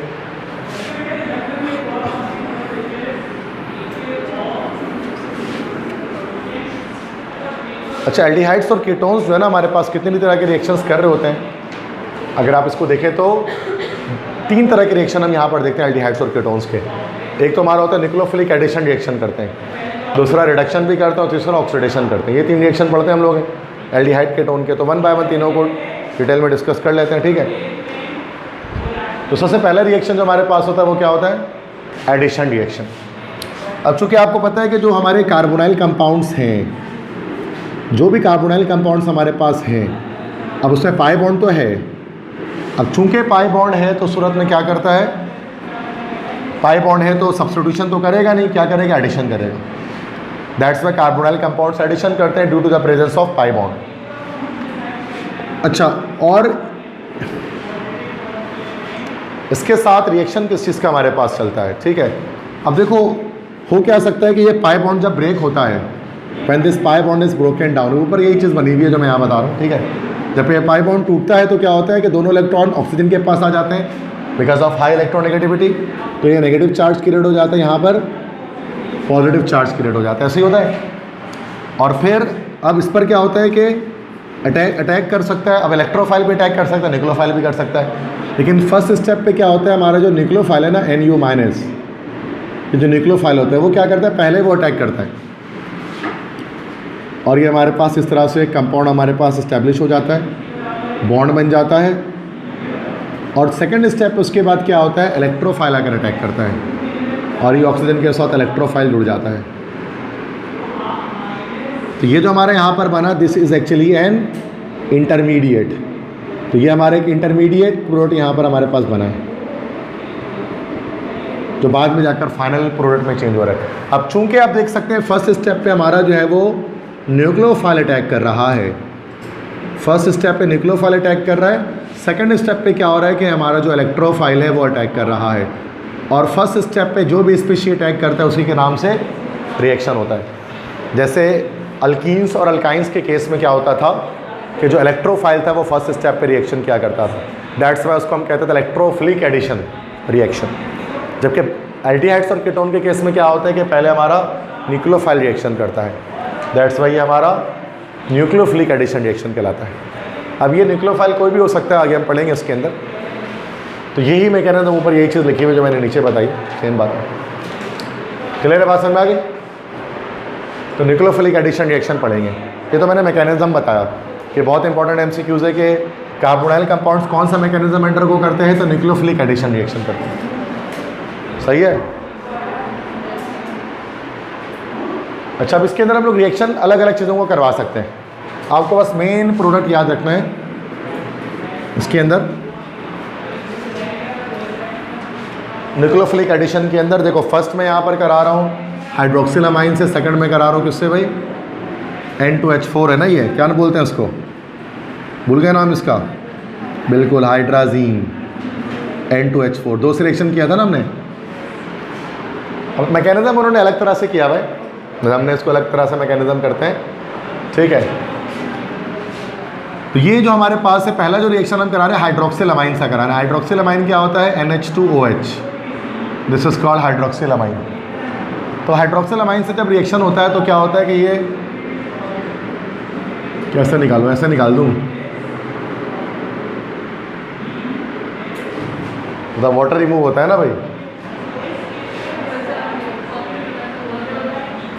अच्छा, एल्डिहाइड्स और कीटोन्स जो है ना हमारे पास कितनी तरह के रिएक्शंस कर रहे होते हैं। अगर आप इसको देखें तो 3 तरह के रिएक्शन हम यहाँ पर देखते हैं एल्डिहाइड्स और कीटोन्स के। एक तो हमारा होता है न्यूक्लियोफिलिक एडिशन रिएक्शन करते हैं, दूसरा रिडक्शन भी करते हैं और तीसरा ऑक्सीडेशन करते हैं। ये 3 रिएक्शन पढ़ते हैं हम लोग एल्डिहाइड कीटोन के। तो 1 बाय 1 तीनों को डिटेल में डिस्कस कर लेते हैं। ठीक है, तो सबसे पहला रिएक्शन जो हमारे पास होता है वो क्या होता है, एडिशन रिएक्शन। अब चूँकि आपको पता है कि जो हमारे कार्बोनाइल कंपाउंड्स हैं, जो भी कार्बोनाइल कंपाउंड्स हमारे पास हैं, अब उसमें पाई बॉन्ड तो है। अब चूंकि पाई बॉन्ड है तो सूरत में क्या करता है, पाई बॉन्ड है तो सब्स्टिट्यूशन तो करेगा नहीं, क्या करेगा, एडिशन करेगा। That's why carbonyl compounds addition करते हैं due to the presence of pi bond. अच्छा, और इसके साथ रिएक्शन किस चीज़ का हमारे पास चलता है। ठीक है, अब देखो हो क्या सकता है कि ये पाई बॉन्ड जब ब्रेक होता है, when this pi bond is broken down, ऊपर यही चीज़ बनी हुई है जो मैं यहाँ बता रहा हूँ। ठीक है, जब ये पाई बॉन्ड टूटता है तो क्या होता है कि दोनों इलेक्ट्रॉन ऑक्सीजन के पास आ जाते हैं बिकॉज ऑफ हाई इलेक्ट्रोनेगेटिविटी। तो ये नेगेटिव चार्ज क्रिएट हो जाता है, यहाँ पर पॉजिटिव चार्ज क्रिएट हो जाता है, ऐसे ही होता है। और फिर अब इस पर क्या होता है कि अटैक कर सकता है। अब इलेक्ट्रोफाइल भी अटैक कर सकता है, न्यूक्लियोफाइल भी कर सकता है। लेकिन फर्स्ट स्टेप पे क्या होता है, हमारा जो न्यूक्लियोफाइल है ना NU-, ये जो न्यूक्लियोफाइल होता है वो क्या करता है, पहले वो अटैक करता है और ये हमारे पास इस तरह से कंपाउंड हमारे पास इस्टेब्लिश हो जाता है, बॉन्ड बन जाता है। और सेकंड स्टेप उसके बाद क्या होता है, इलेक्ट्रोफाइल आकर अटैक करता है और ये ऑक्सीजन के साथ इलेक्ट्रोफाइल जुड़ जाता है। तो ये जो हमारे यहाँ पर बना, this is actually an intermediate. तो ये हमारे एक इंटरमीडिएट प्रोडक्ट यहाँ पर हमारे पास बना है जो बाद में जाकर फाइनल प्रोडक्ट में चेंज हो रहा है। अब चूंकि आप देख सकते हैं फर्स्ट स्टेप पे हमारा जो है वो न्यूक्लियोफाइल अटैक कर रहा है, फर्स्ट स्टेप पे न्यूक्लियोफाइल अटैक कर रहा है। सेकंड स्टेप पे क्या हो रहा है कि हमारा जो इलेक्ट्रोफाइल है वो अटैक कर रहा है। और फर्स्ट स्टेप पे जो भी स्पीशीज अटैक करता है उसी के नाम से रिएक्शन होता है। जैसे अल्कीन्स और अल्काइंस के केस में क्या होता था कि जो इलेक्ट्रोफाइल था वो फर्स्ट स्टेप पे रिएक्शन किया करता था, दैट्स वाई उसको हम कहते थे इलेक्ट्रोफिलिक एडिशन रिएक्शन। जबकि एल्डिहाइड्स और कीटोन के केस में क्या होता है कि पहले हमारा न्यूक्लियोफाइल रिएक्शन करता है, दैट्स वाई ये हमारा न्यूक्लियोफिलिक एडिशन रिएक्शन कहलाता है। अब ये न्यूक्लियोफाइल कोई भी हो सकता है, आगे हम पढ़ेंगे इसके अंदर। तो यही मैं कहना था, ऊपर यही चीज़ लिखी हुई जो मैंने नीचे बताई, सेम बात है। क्लियर है, बात समझ में आ गई। तो न्यूक्लियोफिलिक एडिशन रिएक्शन पढ़ेंगे। ये तो मैंने मैकेनिज्म बताया कि बहुत इंपॉर्टेंट MCQs है कि कार्बोनाइल कंपाउंड्स कौन सा मैकेनिज्म अंडरगो करते हैं, तो न्यूक्लियोफिलिक एडिशन रिएक्शन करते हैं। सही है। अच्छा, अब इसके अंदर हम लोग रिएक्शन अलग अलग चीज़ों को करवा सकते हैं। आपको बस मेन प्रोडक्ट याद रखना है इसके अंदर। न्यूक्लियोफिलिक एडिशन के अंदर देखो, फर्स्ट में यहाँ पर करा रहा हूँ हाइड्रोक्सिलामाइन से, सेकंड में करा रहा हूँ किससे भाई, N2H4 है ना, ये क्या बोलते हैं उसको, भूल गए नाम इसका, बिल्कुल हाइड्राजीन, N2H4। 2 सिलेक्शन किया था ना हमने। अब मैकेनिज्म उन्होंने अलग तरह से किया भाई, हमने इसको अलग तरह से मैकेनिज्म करते हैं। ठीक है, तो ये जो हमारे पास है पहला जो रिएक्शन हम करा रहे हैं हाइड्रोक्सिलामाइन से करा रहे हैं। हाइड्रोक्सिलामाइन क्या होता है, NH2OH, दिस इज कॉल्ड हाइड्रोक्सिलामाइन। तो हाइड्रोक्सिलामाइन से जब रिएक्शन होता है तो क्या होता है कि ये कैसे निकालूँ, ऐसे निकाल दूँ, मतलब वाटर रिमूव होता है ना भाई।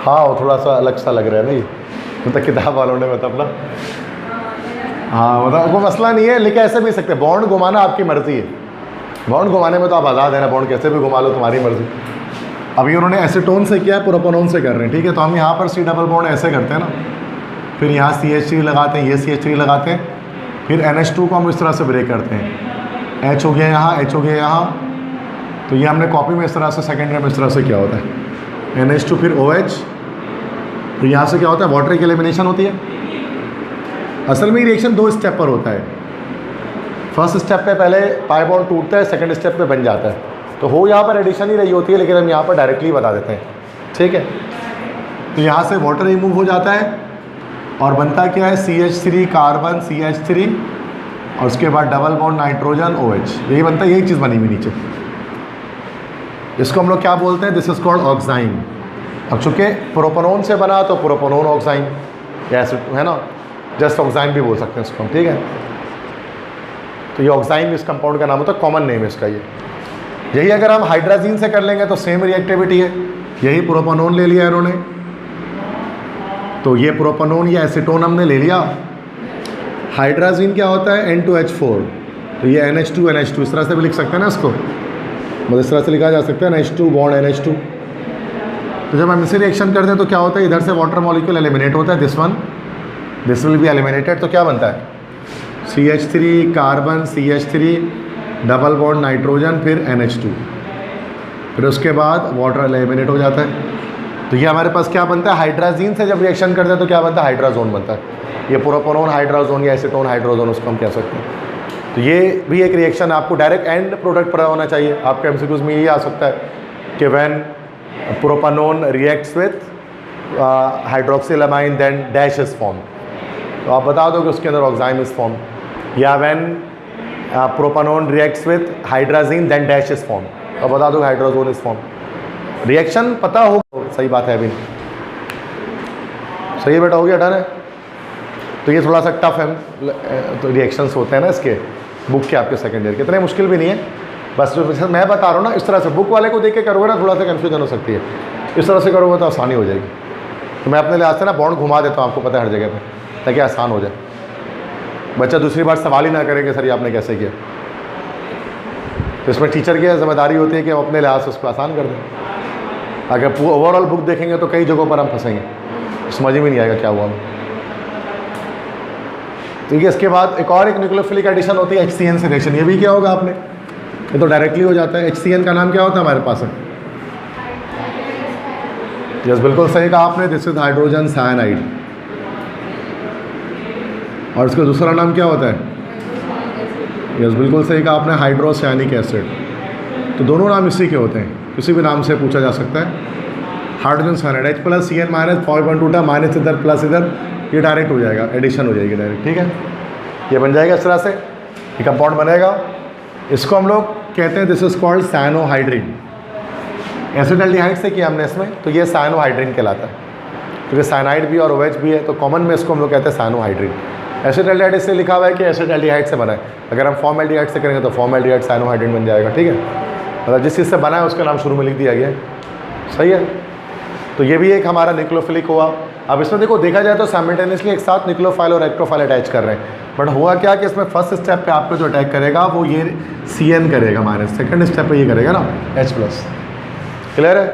हाँ, वो थोड़ा सा अलग सा लग रहा है नहीं, मतलब किताब वालों ने मतलब अपना, हाँ मतलब कोई मसला नहीं है, लेकिन ऐसे भी सकते हैं। बॉन्ड घुमाना आपकी मर्ज़ी है, बॉन्ड घुमाने में तो आप आज़ाद है ना, बॉन्ड कैसे भी घुमा लो, तुम्हारी मर्ज़ी। अभी उन्होंने एसीटोन से किया, प्रोपेनोन से कर रहे हैं। ठीक है, तो हम यहाँ पर C डबल बॉन्ड ऐसे करते हैं ना, फिर यहाँ CH3 लगाते हैं, ये CH3 लगाते हैं, फिर NH2 को हम इस तरह से ब्रेक करते हैं, H हो गया यहाँ, H हो गया यहाँ। तो ये हमने कॉपी में इस तरह से, सेकेंड में इस तरह से किया होता है, NH2 फिर OH। तो यहाँ से क्या होता है, वाटर की एलिमिनेशन होती है। असल में ये रिएक्शन 2 स्टेप पर होता है। फर्स्ट स्टेप पे पहले पाई बॉन्ड टूटता है, सेकंड स्टेप पे बन जाता है। तो हो यहाँ पर एडिशन ही रही होती है, लेकिन हम यहाँ पर डायरेक्टली बता देते हैं, ठीक है। तो यहाँ से वाटर रिमूव हो जाता है और बनता क्या है, CH3 कार्बन CH3 और उसके बाद डबल बॉन्ड नाइट्रोजन OH, यही बनता है, यही चीज़ बनी हुई नीचे। इसको हम लोग क्या बोलते हैं, दिस इज कॉल्ड ऑक्साइन। अब चूँकि प्रोपेनॉन से बना तो प्रोपेनॉन ऑक्साइन, ऐसे है ना, जस्ट ऑक्साइन भी बोल सकते हैं इसको, ठीक है। तो ये ऑक्साइन इस कंपाउंड का नाम होता है, कॉमन नेम है इसका ये। यही अगर हम हाइड्राजीन से कर लेंगे तो सेम रिएक्टिविटी है, यही प्रोपेनॉन ले लिया इन्होंने, तो ये प्रोपेनॉन या एसीटोन हमने ले लिया। हाइड्राजीन क्या होता है, N2H4, तो ये NH2 NH2 इस तरह से भी लिख सकते हैं ना इसको, मतलब इस तरह से लिखा जा सकता है NH2 बॉन्ड NH2। तो जब हम इसे रिएक्शन करते हैं तो क्या होता है, इधर से वाटर मॉलिक्यूल एलिमिनेट होता है, दिस विल बी एलिमिनेटेड, तो क्या बनता है CH3 carbon CH3 double bond nitrogen फिर NH2, फिर उसके बाद वाटर एलिमिनेट हो जाता है। तो ये हमारे पास क्या बनता है, हाइड्राजीन से जब रिएक्शन करते हैं तो क्या बनता है, हाइड्राजोन बनता है। ये प्रोपेनॉन हाइड्राजोन या एसीटोन हाइड्रोजोन उसको हम कह सकते हैं। तो ये भी एक रिएक्शन आपको डायरेक्ट एंड प्रोडक्ट पर होना चाहिए। आपके MCQs में ये आ सकता है कि when propanone reacts with hydroxylamine then dash is form, तो आप बता दो कि उसके अंदर ऑक्साइन इज फॉर्म, या when propanone reacts with hydrazine then dash is form, तो बता दो हाइड्रोजोन इज फॉर्म। रिएक्शन पता हो, सही बात है अभी, सही है बेटा, हो गया, डन है। तो ये थोड़ा सा टफ है, तो रिएक्शंस होते हैं ना इसके बुक के आपके सेकेंड ईयर के, इतने मुश्किल भी नहीं है, बस जो मैं बता रहा हूँ ना इस तरह से बुक वाले को देख के करोगे ना थोड़ा सा कन्फ्यूजन हो सकती है, इस तरह से करोगे तो आसानी हो जाएगी। तो मैं अपने लिहाज से ना बॉन्ड घुमा देता हूँ, आपको पता है हर जगह पे, ताकि आसान हो जाए, बच्चा दूसरी बार सवाल ही ना करे कि सर ये आपने कैसे किया। तो इसमें टीचर की जिम्मेदारी होती है कि हम अपने लिहाज से उसको आसान कर दें। अगर ओवरऑल बुक देखेंगे तो कई जगहों पर हम फंसेंगे, समझ में नहीं आएगा क्या हुआ। ठीक है, इसके बाद एक और एक न्यूक्लियोफिलिक एडिशन होती है HCN से रिएक्शन। ये भी क्या होगा आपने, ये तो डायरेक्टली हो जाता है। HCN का नाम क्या होता है हमारे पास है, यस बिल्कुल सही कहा आपने, दिस इज हाइड्रोजन साइनाइड। और इसका दूसरा नाम क्या होता है, यस बिल्कुल सही कहा आपने, हाइड्रोसायनिक एसिड। तो दोनों नाम इसी के होते हैं, किसी भी नाम से पूछा जा सकता है। Hydrogen cyanide H+CN minus 5.2 minus इधर प्लस इधर, ये डायरेक्ट हो जाएगा, एडिशन हो जाएगी डायरेक्ट, ठीक है। ये बन जाएगा इस तरह से, ये कंपाउंड बनेगा। इसको हम लोग कहते हैं दिस इज कॉल्ड साइनोहाइड्रिन। एसिडल्डिहाइड से किया हमने इसमें, तो ये साइनोहाइड्रिन कहलाता है, क्योंकि साइनाइड भी और OH भी है, तो कॉमन में इसको हम लोग कहते हैं साइनोहाइड्रिन। एसिडल्डिहाइड इससे लिखा हुआ है कि एसिडल्डिहाइड से बना है, अगर हम फॉर्मल्डिहाइड से करेंगे तो फॉर्मल्डिहाइड साइनोहाइड्रिन बन जाएगा, ठीक है। मतलब जिस चीज़ से बना है उसका नाम शुरू में लिख दिया गया है, सही है। तो ये भी एक हमारा न्यूक्लियोफिलिक हुआ। अब इसमें देखो, देखा जाए तो साइमल्टेनियसली एक साथ न्यूक्लियोफाइल और एक्टोफाइल अटैच कर रहे हैं, बट हुआ क्या कि इसमें फर्स्ट स्टेप पे आपको जो अटैक करेगा वो ये CN करेगा माइनस, सेकंड स्टेप पे ये करेगा ना H+। क्लियर है।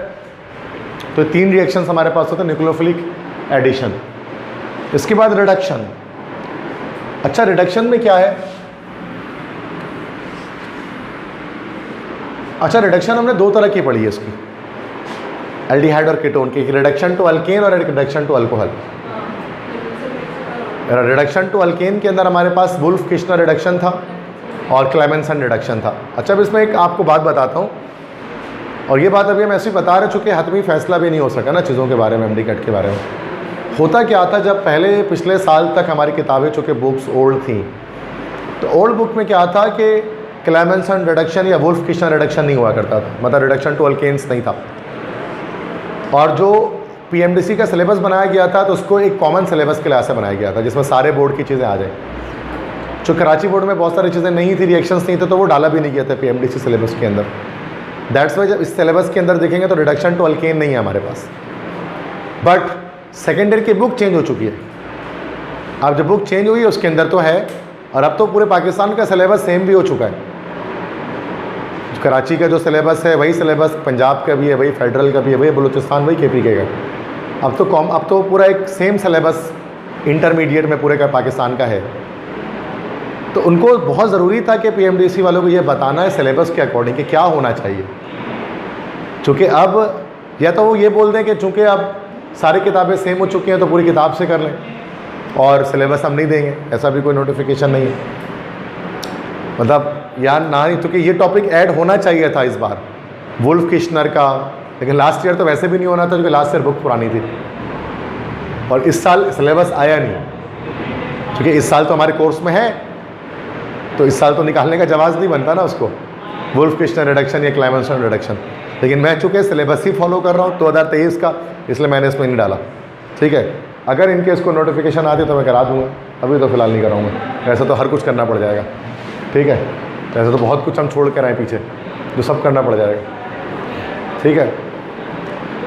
तो 3 रिएक्शंस हमारे पास होते हैं, न्यूक्लियोफिलिक एडिशन। इसके बाद रिडक्शन। अच्छा, रिडक्शन में क्या है, अच्छा रिडक्शन हमने 2 तरह की पढ़ी है इसकी, एल्डिहाइड और कीटोन की, रिडक्शन टू अल्केन और reduction to alcohol. Reduction to alkane के अंदर हमारे पास वुल्फ किश्नर रिडक्शन था और क्लेमेंसन रिडक्शन था। अच्छा, अब इसमें एक आपको बात बताता हूँ, और ये बात अभी हम ऐसे ही बता रहे, चूँकि हतमी फैसला भी नहीं हो सका ना चीज़ों के बारे में, MD कट के बारे में। होता क्या था, जब पहले पिछले साल तक हमारी किताबें चूँकि बुक्स ओल्ड थी, तो ओल्ड बुक में क्या था कि क्लेमेंसन रिडक्शन या वुल्फ किश्नर रिडक्शन नहीं हुआ करता था, मतलब रिडक्शन टू अल्केन्स नहीं था। और जो PMDC का सिलेबस बनाया गया था तो उसको एक कॉमन सिलेबस के लिहाज से बनाया गया था, जिसमें सारे बोर्ड की चीज़ें आ जाए। जो कराची बोर्ड में बहुत सारी चीज़ें नहीं थी, रिएक्शंस नहीं थे, तो वो डाला भी नहीं गया था PMDC सिलेबस के अंदर। दैट्स वाई जब इस सिलेबस के अंदर देखेंगे तो रिडक्शन टू अल्केन नहीं है हमारे पास, बट सेकेंड ईयर की बुक चेंज हो चुकी है। अब जब बुक चेंज हुई है उसके अंदर तो है, और अब तो पूरे पाकिस्तान का सिलेबस सेम भी हो चुका है। कराची का जो सिलेबस है वही सिलेबस पंजाब का भी है, वही फेडरल का भी है, वही बलूचिस्तान, वही KP का। अब तो पूरा एक सेम सिलेबस इंटरमीडिएट में पूरे का पाकिस्तान का है। तो उनको बहुत ज़रूरी था कि PMDC वालों को ये बताना है सिलेबस के अकॉर्डिंग कि क्या होना चाहिए। चूँकि अब या तो वो ये बोल दें कि चूँकि अब सारी किताबें सेम हो चुकी हैं तो पूरी किताब से कर लें और सिलेबस हम नहीं देंगे, ऐसा भी कोई नोटिफिकेशन नहीं है। मतलब यार ना ही, क्योंकि ये टॉपिक ऐड होना चाहिए था इस बार, वुल्फ किश्नर का, लेकिन लास्ट ईयर तो वैसे भी नहीं होना था क्योंकि लास्ट ईयर बुक पुरानी थी और इस साल सिलेबस आया नहीं क्योंकि इस साल तो हमारे कोर्स में है, तो इस साल तो निकालने का जवाब नहीं बनता ना उसको, वुल्फ किश्नर रिडक्शन या क्लेमेंसन रिडक्शन। लेकिन मैं चूँकि सिलेबस ही फॉलो कर रहा हूँ 2023 का, इसलिए मैंने इसमें नहीं डाला। ठीक है, अगर इनके इसको नोटिफिकेशन आती तो मैं करा दूँगा, अभी तो फिलहाल नहीं कराऊँगा। वैसे तो हर कुछ करना पड़ जाएगा। ठीक है, वैसे तो बहुत कुछ हम छोड़ कर आए पीछे, जो सब करना पड़ जाएगा। ठीक है,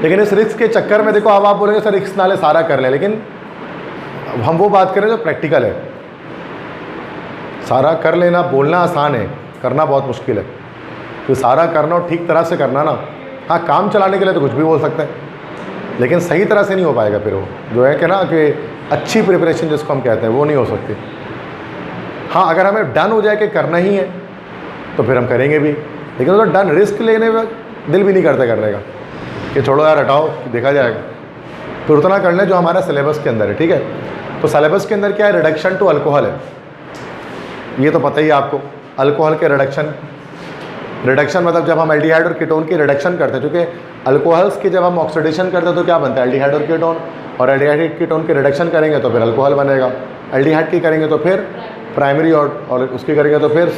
लेकिन इस रिस्क के चक्कर में देखो, अब आप बोलेंगे सर रिस्क नाले सारा कर लें, लेकिन हम वो बात करें जो प्रैक्टिकल है। सारा कर लेना, बोलना आसान है, करना बहुत मुश्किल है। तो सारा करना और ठीक तरह से करना ना, हाँ काम चलाने के लिए तो कुछ भी बोल सकते हैं, लेकिन सही तरह से नहीं हो पाएगा। फिर वो जो है कि ना कि अच्छी प्रिपरेशन जिसको हम कहते हैं वो नहीं हो सकती। हाँ, अगर हमें डन हो जाए कि करना ही है तो फिर हम करेंगे भी, लेकिन तो डन रिस्क लेने में दिल भी नहीं करता करने का कि छोड़ो यार हटाओ देखा जाएगा। तो उतना कर लें जो हमारा सिलेबस के अंदर है। ठीक है, तो सिलेबस के अंदर क्या है, रिडक्शन टू अल्कोहल है, ये तो पता ही है आपको। अल्कोहल के रिडक्शन मतलब जब हम एल्डिहाइड और कीटोन की रिडक्शन करते हैं, क्योंकि अल्कोहल्स की जब हम ऑक्सीडेशन करते हैं तो क्या बनता है, एल्डिहाइड और कीटोन, और एल्डिहाइड कीटोन की रिडक्शन करेंगे तो फिर अल्कोहल बनेगा, एल्डिहाइड की करेंगे तो फिर प्राइमरी और उसकी करेंगे तो फिर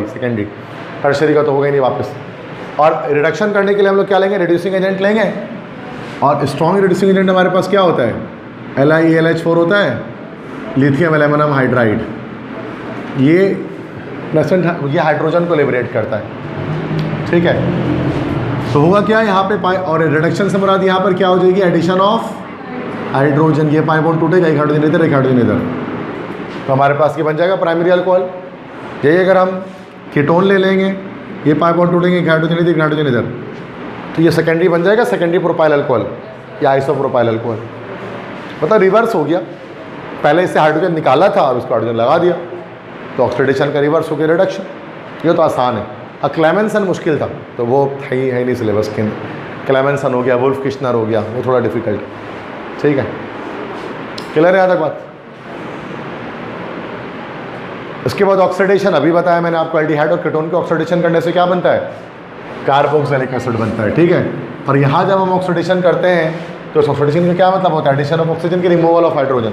सेकेंडरी। टर्शरी का तो होगा ही नहीं वापस। और रिडक्शन करने के लिए हम लोग क्या लेंगे, रिड्यूसिंग एजेंट लेंगे, और स्ट्रॉन्ग रिड्यूसिंग एजेंट हमारे पास क्या होता है, LiELH4 होता है, लिथियम एल्यूमिनियम हाइड्राइड। ये प्लेसेंट, ये हाइड्रोजन को लिबरेट करता है। ठीक है, तो होगा क्या यहाँ पे और रिडक्शन से मुराद यहाँ पर क्या हो जाएगी, एडिशन ऑफ हाइड्रोजन। ये पाई बॉन्ड टूटेगा, एक हाइड्रोजन इधर एक हाइड्रोजन इधर, तो हमारे पास ये बन जाएगा प्राइमरी अल्कोहल। यही अगर हम कीटोन ले लेंगे, ये पाई बॉन्ड टूटेंगे, एक हाइड्रोजन इधर एक हाइड्रोजन इधर, तो ये सेकेंडरी बन जाएगा, सेकेंडरी प्रोपाइल अल्कोहल या आइसोप्रोपाइल अल्कोहल। मतलब रिवर्स हो गया, पहले इससे हाइड्रोजन निकाला था और उसको हाइड्रोजन लगा दिया, तो ऑक्सीडेशन का रिवर्स हो गया रिडक्शन। ये तो आसान है। क्लेमेंसन मुश्किल था, तो वो है नहीं सिलेबस के अंदर। क्लेमेंसन हो गया, वुल्फ किश्नर हो गया, वो थोड़ा डिफिकल्ट। ठीक है, क्लियर है यहाँ तक बात। उसके बाद ऑक्सीडेशन, अभी बताया मैंने आपको, एल्डिहाइड और कीटोन के ऑक्सीडेशन करने से क्या बनता है, कार्बोक्सिलिक एसिड बनता है। ठीक है, और यहाँ जब हम ऑक्सीडेशन करते हैं तो ऑक्सीडेशन का क्या मतलब होता है, एडिशन ऑफ ऑक्सीजन की removal of hydrogen,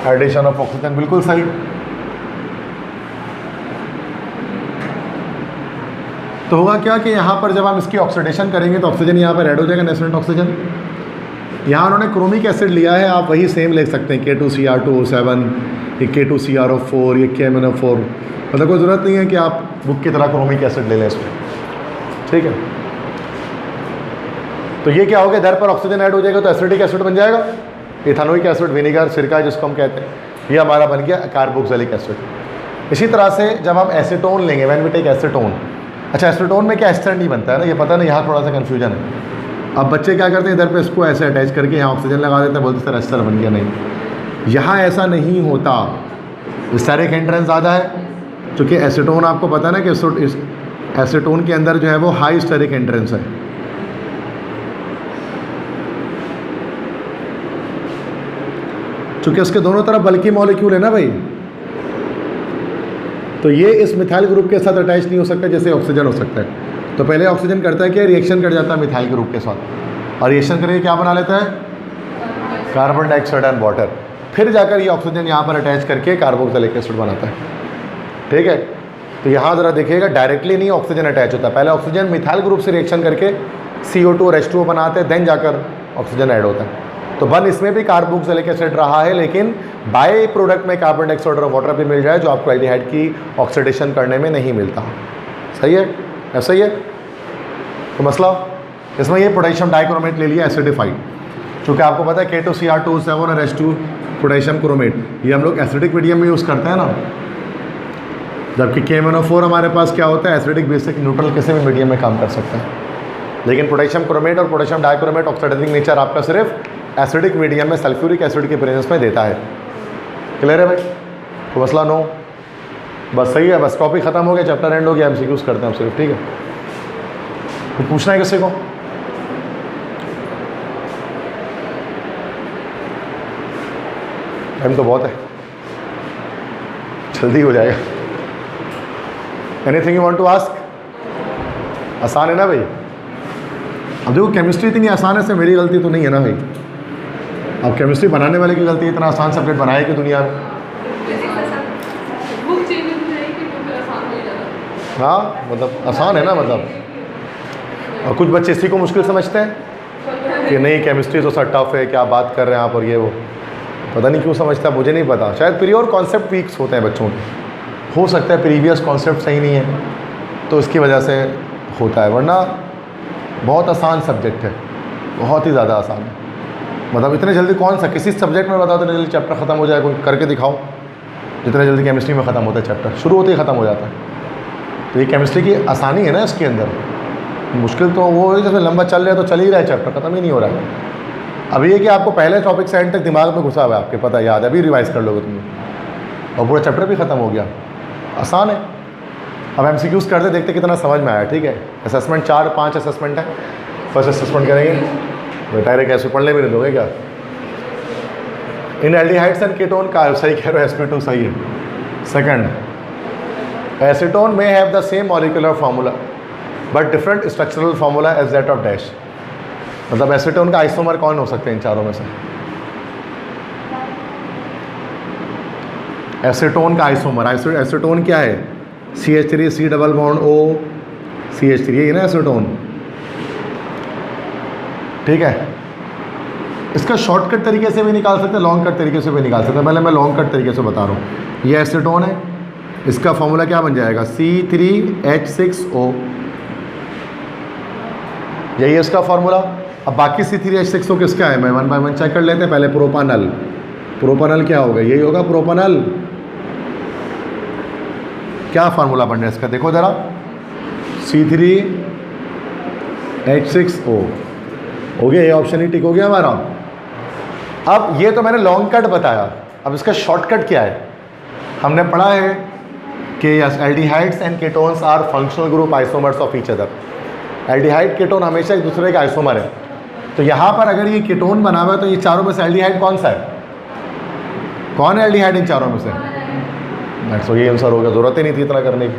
addition of oxygen, बिल्कुल सही। तो होगा क्या कि यहाँ पर जब हम इसकी ऑक्सीडेशन करेंगे तो ऑक्सीजन यहाँ पर ऐड हो जाएगा, नेचुरल ऑक्सीजन। यहाँ उन्होंने क्रोमिक एसिड लिया है, आप वही सेम लिख सकते हैं, K2Cr2O7, ये K2Cr4, ये KMnO4, मतलब कोई ज़रूरत नहीं है कि आप बुक की तरह क्रोमिक एसिड ले लें इसमें। ठीक है, तो ये क्या हो गया, दर पर ऑक्सीजन ऐड हो जाएगा तो एसिडिक एसिड बन जाएगा, इथेनोइक एसिड, विनेगर, सिरका जिसको हम कहते हैं, ये हमारा बन गया कार्बोक्सिलिक एसिड। इसी तरह से जब हम एसीटोन लेंगे, व्हेन वी टेक एसीटोन, अच्छा एसीटोन में क्या एस्टर नहीं बनता है ना, ये पता नहीं, यहाँ थोड़ा सा कन्फ्यूजन है। अब बच्चे क्या करते हैं, इधर पे इसको ऐसे अटैच करके यहाँ ऑक्सीजन लगा देते हैं, बोलते सर एस्टर बन गया। नहीं, यहाँ ऐसा नहीं होता, स्टेरिक एंट्रेंस ज़्यादा है, क्योंकि एसीटोन आपको पता है ना कि इस एसीटोन के अंदर जो है वो हाई स्टेरिक एंट्रेंस है। चूँकि उसके दोनों तरफ बल्कि मॉलिक्यूल है ना भाई, तो ये इस मिथाइल ग्रुप के साथ अटैच नहीं हो सकता जैसे ऑक्सीजन हो सकता है। तो पहले ऑक्सीजन करता है क्या, रिएक्शन कर जाता है मिथाइल ग्रुप के साथ, और रिएक्शन करके क्या बना लेता है, कार्बन डाइऑक्साइड एंड वाटर, फिर जाकर ये ऑक्सीजन यहाँ पर अटैच करके कार्बोक्सिलिक एसिड बनाता है। ठीक है, तो यहाँ ज़रा देखिएगा, डायरेक्टली नहीं ऑक्सीजन अटैच होता, पहले ऑक्सीजन मिथाइल ग्रुप से रिएक्शन करके CO2 और H2O बनाते हैं, देन जाकर ऑक्सीजन ऐड होता है। तो बन इसमें भी कार्बोक्सिलिक एसिड रहा है, लेकिन बाय प्रोडक्ट में कार्बन डाइऑक्साइड और वाटर भी मिल जाए, जो आपको एल्डिहाइड की ऑक्सीडेशन करने में नहीं मिलता। सही है, ऐसा ही है। तो मसला इसमें ये पोटेशियम डाइक्रोमेट ले लिया एसिडिफाइड, क्योंकि आपको पता है K2Cr2O7 और H2 पोटेशियम क्रोमेट, ये हम लोग एसिडिक मीडियम में यूज़ करते हैं ना, जबकि KMnO4 हमारे पास क्या होता है, एसिडिक, बेसिक, न्यूट्रल किसी भी मीडियम में काम कर सकता है। लेकिन पोटेशियम क्रोमेट और पोटेशियम डाइक्रोमेट ऑक्सीडाइजिंग नेचर आपका सिर्फ एसिडिक मीडियम में सल्फ्यूरिक एसिड के प्रेजेंस में देता है। क्लियर है भाई, तो मसला नो, बस सही है, बस टॉपिक खत्म हो गया, चैप्टर एंड हो गया, MCQs करते हैं हम सिर्फ। ठीक है, तो पूछना है किसी को, टाइम तो बहुत है, जल्दी हो जाएगा। Anything you want to ask? आसान है ना भाई? अब देखो केमिस्ट्री इतनी आसान है, से मेरी गलती तो नहीं है ना भाई? अब केमिस्ट्री बनाने वाले की गलती है, इतना आसान सब्जेक्ट बनाए कि दुनिया में। हाँ मतलब आसान है ना मतलब। और कुछ बच्चे इसी को मुश्किल समझते हैं कि नहीं केमिस्ट्री तो सर टफ है, क्या बात कर रहे हैं आप, और ये वो पता नहीं क्यों समझता, मुझे नहीं पता। शायद प्योर कॉन्सेप्ट वीक्स होते हैं बच्चों के, हो सकता है प्रीवियस कॉन्सेप्ट सही नहीं है तो इसकी वजह से होता है, वरना बहुत आसान सब्जेक्ट है, बहुत ही ज़्यादा आसान है। मतलब इतने जल्दी कौन सा किसी सब्जेक्ट में बताओ तो जल्दी चैप्टर ख़त्म हो जाए, कोई करके दिखाओ जितने जल्दी केमिस्ट्री में ख़त्म होता है चैप्टर, शुरू होते ही ख़त्म हो जाता है। तो ये केमिस्ट्री की आसानी है ना इसके अंदर, मुश्किल तो वो है जैसे लंबा चल रहा है तो चल ही रहा है, चैप्टर ख़त्म ही नहीं हो रहा है। अभी ये कि आपको पहले टॉपिक से एंड तक दिमाग में घुसा हुआ है, आपके पता याद है, अभी रिवाइज़ कर लोगे तुम्हें और पूरा चैप्टर भी ख़त्म हो गया, आसान है। अब MCQs करते देखते कितना समझ में आया, ठीक है। असेसमेंट 4-5 असेसमेंट है, फर्स्ट असेसमेंट करेंगे, डायरेक्ट ऐसे पढ़ने भी नहीं दोगे क्या? इन एल्डिहाइड्स एंड कीटोन का सही कह रहे हो, sp2 सही है। सेकंड, एसीटोन में have the same molecular formula but different structural formula as that of dash. मतलब एसीटोन का आइसोमर कौन हो सकते हैं इन चारों में से? एसीटोन का आइसोमर, एसीटोन क्या है? CH3 C double bond O CH3, ये ना एसीटोन, ठीक है। इसका शॉर्टकट तरीके से भी निकाल सकते हैं, लॉन्ग कट तरीके से भी निकाल सकते हैं। पहले मैं लॉन्ग कट तरीके से बता रहा हूँ। ये एसीटोन है, इसका फॉर्मूला क्या बन जाएगा? C3H6O, यही है इसका फॉर्मूला। अब बाकी C3H6O किसका है, मैं 1 बाय 1 चेक कर लेते हैं। पहले प्रोपानल, प्रोपानल क्या होगा? यही होगा प्रोपानल। क्या फार्मूला बन रहा है इसका, देखो ज़रा, C3H6O हो गया, ये ऑप्शन ही टिक हो गया हमारा। अब ये तो मैंने लॉन्ग कट बताया, अब इसका शॉर्टकट क्या है? हमने पढ़ा है कि aldehydes and ketones are functional group isomers of each other. Aldehyde ketone हमेशा एक दूसरे का आइसोमर है। तो यहाँ पर अगर ये कीटोन बना हुआ है तो ये चारों में से एल्डिहाइड कौन सा है? कौन है एल्डिहाइड इन चारों में से? तो ये आंसर हो गया, ज़रूरत ही नहीं थी इतना करने की।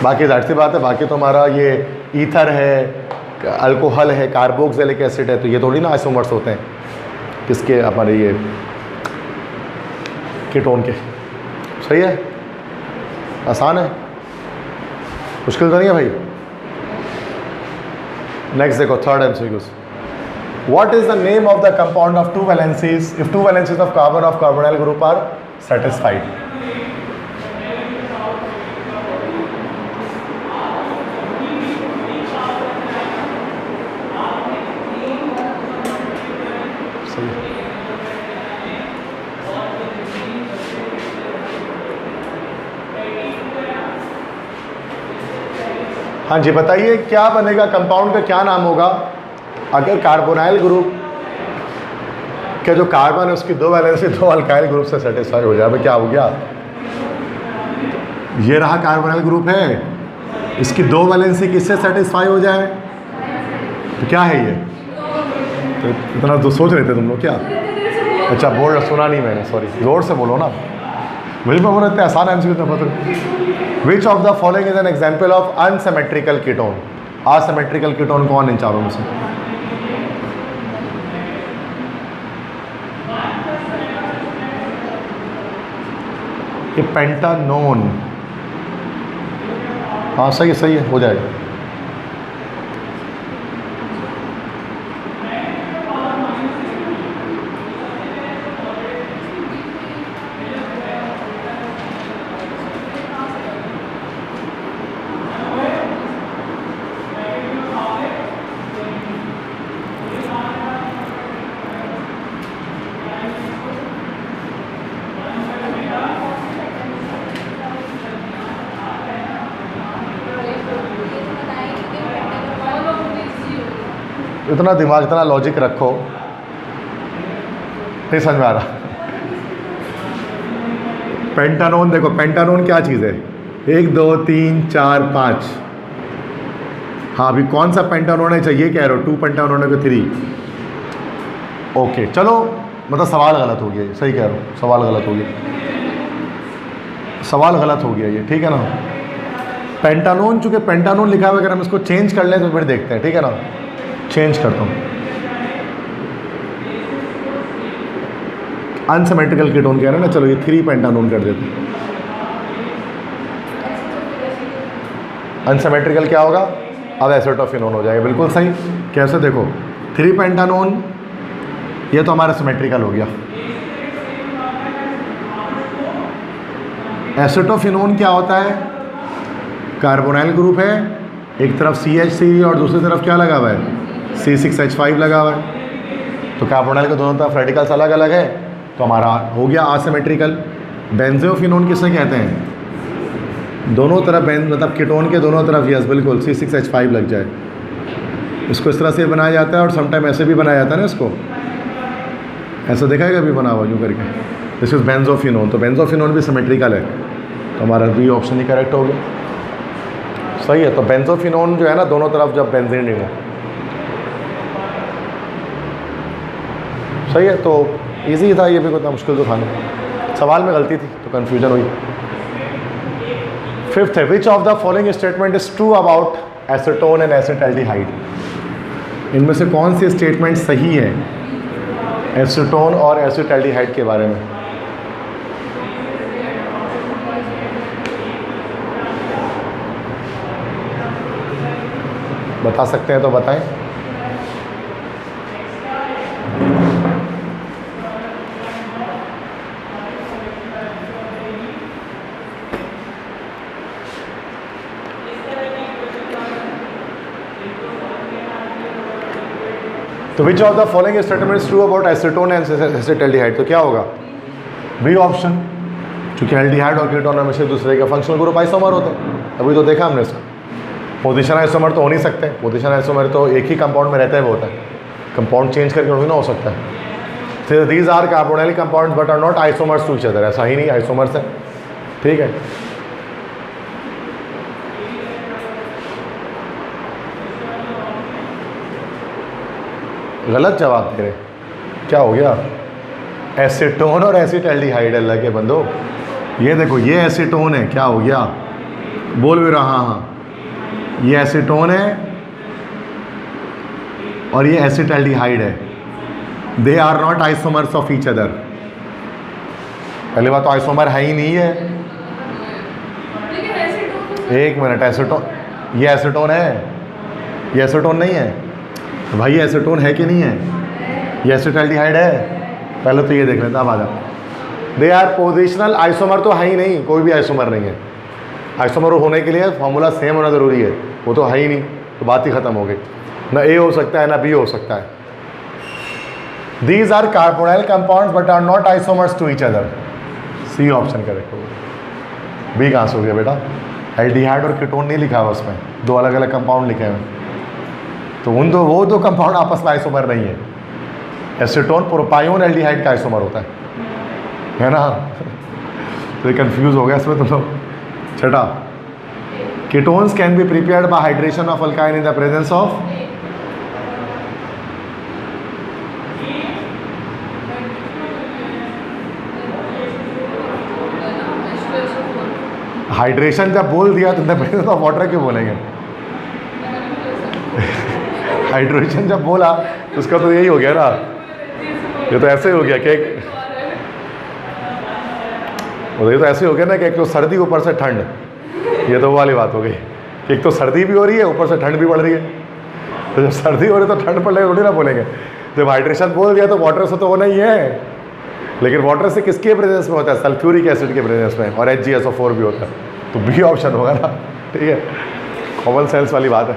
बाकी जाहिर सी बात है, बाकी तो हमारा ये ईथर है, अल्कोहल है, कार्बोक्सिलिक एसिड है, तो ये थोड़ी ना आइसोमर्स होते हैं किसके, हमारे ये कीटोन के। सही है, आसान है, मुश्किल तो नहीं है भाई। नेक्स्ट देखो, third MCQs। What is the name of the compound of 2 valencies if 2 valencies of carbonyl group are satisfied? हाँ जी बताइए, क्या बनेगा, कंपाउंड का क्या नाम होगा अगर कार्बोनाइल ग्रुप के जो कार्बन है उसकी 2 वैलेंसी 2 अल्काइल ग्रुप से सेटिस्फाई हो जाए? क्या हो गया? ये रहा कार्बोनाइल ग्रुप है, इसकी 2 वैलेंसी किससे सेटिस्फाई हो जाए? तो क्या है ये? तो इतना तो सोच रहे थे तुम लोग क्या? अच्छा बोल, सुना नहीं मैंने, सॉरी, जोर से बोलो ना, मुझे बोल रहे थे आसान MCQ तो पता। विच of the following is an example of unsymmetrical ketone? Asymmetrical ketone कौन इन चारों में से? ये पेंटानोन, हाँ सही है, सही है, हो जाएगा। इतना दिमाग, इतना लॉजिक रखो, नहीं समझ में आ रहा। पेंटानोन देखो, पेंटानोन क्या चीज़ है? 1 2 3 4 5। हाँ अभी कौन सा पेंटानोन है चाहिए, कह रहे हो 2 पेंटानोन है 3? ओके चलो, मतलब सवाल गलत हो गया, सही कह रहे हो, सवाल गलत हो गया, सवाल गलत हो गया ये, ठीक है ना। पेंटानोन, चूंकि पेंटानोन लिखा हुआ, अगर हम इसको चेंज कर लें तो फिर देखते हैं, ठीक है ना। चेंज करता हूँ, अनसिमेट्रिकल कीटोन कह रहे हैं ना, चलो ये 3 पेंटानोन कर देते हैं। अनसिमेट्रिकल क्या होगा, अब एसिटोफिनोन हो जाएगा, बिल्कुल सही। कैसे, देखो 3 पेंटानोन, ये तो हमारा सिमेट्रिकल हो गया। एसिटोफिनोन क्या होता है, कार्बोनाइल ग्रुप है, एक तरफ CH3 और दूसरी तरफ क्या लगा हुआ है, C6H5 लगा हुआ है। तो कार्बोनाइल के दोनों तरफ रेडिकल्स अलग अलग है, तो हमारा हो गया असिमेट्रिकल। बेंजोफिनोन किसे कहते हैं, दोनों तरफ मतलब कीटोन के दोनों तरफ, यस बिल्कुल, C6H5 लग जाए। इसको इस तरह से बनाया जाता है, और समटाइम ऐसे भी बनाया जाता है ना, इसको ऐसा देखा है कभी बना हुआ यूँ करके, दिस इज बेंजोफिनोन। तो बेंजोफिनोन भी सिमेट्रिकल है, तो हमारा बी ऑप्शन ही करेक्ट हो गया, सही है। तो बेंजोफिनोन जो है ना, दोनों तरफ जब बेंजीन रिंग हो, सही है। तो इजी था, ये भी कोई मुश्किल तो था नहीं, सवाल में गलती थी तो कन्फ्यूजन हुई। 5th है, विच of the following statement is true about acetone and acetaldehyde. इनमें से कौन सी स्टेटमेंट सही है एसीटोन और एसिटाल्डिहाइड के बारे में। बता सकते हैं तो बताएं। तो विच of the following statement is true about acetone and acetaldehyde, तो क्या होगा, बी ऑप्शन, क्योंकि एल्डिहाइड और कीटोन हमेशा दूसरे के फंक्शनल ग्रुप आइसोमर होते हैं। अभी तो देखा हमने इसको, पोजीशन आइसोमर तो हो नहीं सकते, पोजीशन आइसोमर तो एक ही कंपाउंड में रहता है वो होता है, कंपाउंड चेंज करके थोड़ी ना हो सकता है। तो these are carbonyl compounds but are not isomers to each other, ऐसा ही नहीं, आइसोमर्स है, ठीक है। गलत जवाब दे रहे, क्या हो गया, एसीटोन और एसिटाल्डिहाइड अल्लाह के बंदो। ये देखो, ये एसीटोन है, क्या हो गया, बोल भी रहा, हाँ ये एसीटोन है और ये एसिटाल्डिहाइड है, they are not isomers of each other. पहली बात तो आइसोमर है ही नहीं है, एक मिनट, एसीटोन, ये एसीटोन है, ये एसीटोन नहीं है भाई, ये एसीटोन है कि नहीं है, ये एसिटाल्डिहाइड है, पहले तो ये देख लेते, अब आ जाओ। दे आर पोजिशनल, आइसोमर तो है ही नहीं, कोई भी आइसोमर नहीं है। आइसोमर होने के लिए फॉर्मूला सेम होना ज़रूरी है, वो तो है ही नहीं, तो बात ही ख़त्म हो गई, ना ए हो सकता है ना बी हो सकता है। These are carbonyl compounds but are not isomers to each other, C option correct होगा। बी कहाँ से हो गया बेटा, एल्डिहाइड और कीटोन नहीं लिखा हुआ उसमें, दो अलग अलग कंपाउंड लिखे हैं, तो वो दो कंपाउंड आपस में आइसोमर नहीं है। एसीटोन प्रोपायोन एल्डिहाइड का आइसोमर होता है ना। तो ये कंफ्यूज हो गया इसमें तुम लोग। छठा, ketones can be prepared by hydration of alkyne in the presence of, hydration जब बोल दिया तो in the presence of water क्यों बोलेंगे, हाइड्रेशन जब बोला तो उसका तो यही हो गया ना, ये तो ऐसे हो गया कि ये तो ऐसे हो गया ना कि एक तो सर्दी ऊपर से ठंड, ये तो वो वाली बात हो गई, एक तो सर्दी भी हो रही है ऊपर से ठंड भी बढ़ रही है। तो जब सर्दी हो रही है तो ठंड पड़ रही है थोड़ी ना बोलेंगे, जब हाइड्रेशन बोल दिया तो वाटर से तो वो नहीं है, लेकिन वाटर से किसके प्रेजेंस में होता है, सल्फ्यूरिक एसिड के प्रेजेंस में, और HgSO4 भी होता है, तो बी ऑप्शन होगा ना, ठीक है, कॉमन सेंस वाली बात है।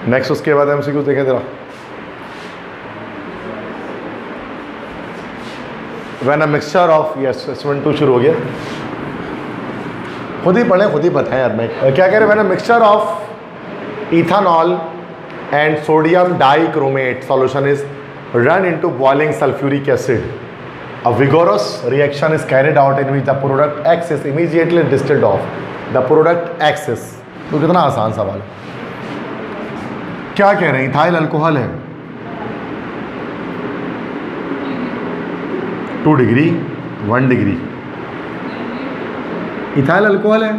नेक्स्ट उसके बाद MCQ देखें जरा। When a mixture of, yes student 2 शुरू हो गया, खुद ही पढ़ें खुद ही बताएं यार, मैं क्या कह रहे हैं। When a mixture of ethanol and sodium dichromate solution is run into boiling sulphuric acid, a vigorous reaction is carried out in which the product X is immediately distilled of, the product X is, तो कितना आसान सवाल है। क्या कह रहे हैं, इथाइल अल्कोहल है, 2 डिग्री 1 डिग्री, इथाइल अल्कोहल है,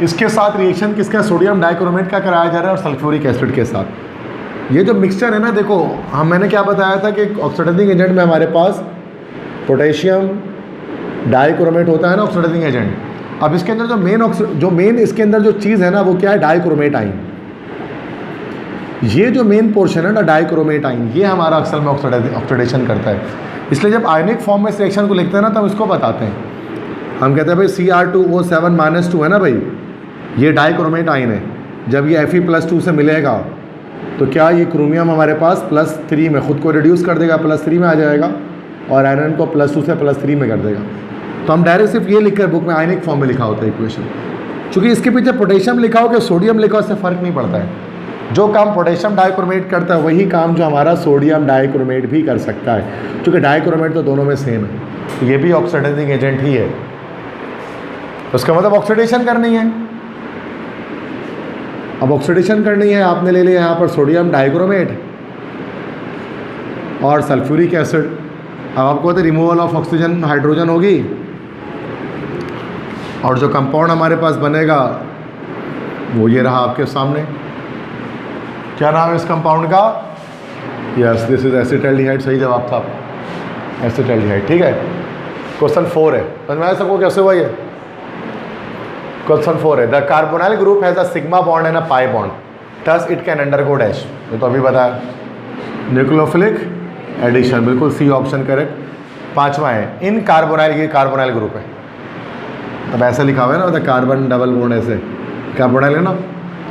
इसके साथ रिएक्शन किसका, सोडियम डाइक्रोमेट का कराया जा रहा है और सल्फ्यूरिक एसिड के साथ। ये जो मिक्सचर है ना, देखो मैंने क्या बताया था कि ऑक्सीडाइजिंग एजेंट में हमारे पास पोटेशियम डाइक्रोमेट होता है ना ऑक्सीडाइजिंग एजेंट। अब इसके अंदर जो मेन इसके अंदर जो चीज़ है ना वो क्या है, डाइक्रोमेट आइन। ये जो मेन पोर्शन है ना डाइक्रोमेट आइन, ये हमारा अक्सर में ऑक्सीडेशन करता है। इसलिए जब आयनिक फॉर्म में इस रिएक्शन को लिखते हैं ना, तब इसको बताते हैं, हम कहते हैं भाई Cr2O7-2 है ना भाई, ये डाइक्रोमेट आइन है। जब ये Fe+2 से मिलेगा तो क्या ये क्रोमियम हमारे पास +3 में खुद को रिड्यूस कर देगा, +3 में आ जाएगा, और आयरन को +2 से +3 में कर देगा। तो हम डायरेक्ट सिर्फ ये लिख कर बुक में आयनिक फॉर्म में लिखा होता है इक्वेशन। चूँकि इसके पीछे पोटेशियम लिखा हो कि सोडियम लिखा हो, उससे फ़र्क नहीं पड़ता है। जो काम पोटेशियम डाइक्रोमेट करता है वही काम जो हमारा सोडियम डाइक्रोमेट भी कर सकता है, क्योंकि डाइक्रोमेट तो दोनों में सेम है, तो ये भी ऑक्सीडाइजिंग एजेंट ही है। तो उसका मतलब ऑक्सीडेशन करनी है। अब ऑक्सीडेशन करनी है, आपने ले लिया यहाँ पर सोडियम डाइक्रोमेट और सल्फ्यूरिक एसिड। अब आपको तो रिमूवल ऑफ ऑक्सीजन हाइड्रोजन होगी, और जो कंपाउंड हमारे पास बनेगा वो ये रहा आपके सामने। क्या नाम है इस कंपाउंड का? Yes, this is acetaldehyde. सही जवाब था, एसिटाल्डिहाइड। ठीक है, क्वेश्चन 4 है, समझ में आया सबको कैसे हुआ ये? क्वेश्चन 4 है, the carbonyl group has a sigma bond and a pi bond, thus it can undergo dash. ये तो अभी बताया, न्यूक्लियोफिलिक एडिशन, बिल्कुल सी ऑप्शन करेक्ट। 5वां है, इन कार्बोनाइल, ये कार्बोनाइल ग्रुप है, तब ऐसे लिखा हुआ है ना, द कार्बन डबल बॉन्ड, ऐसे कार्बोनाइल है ना।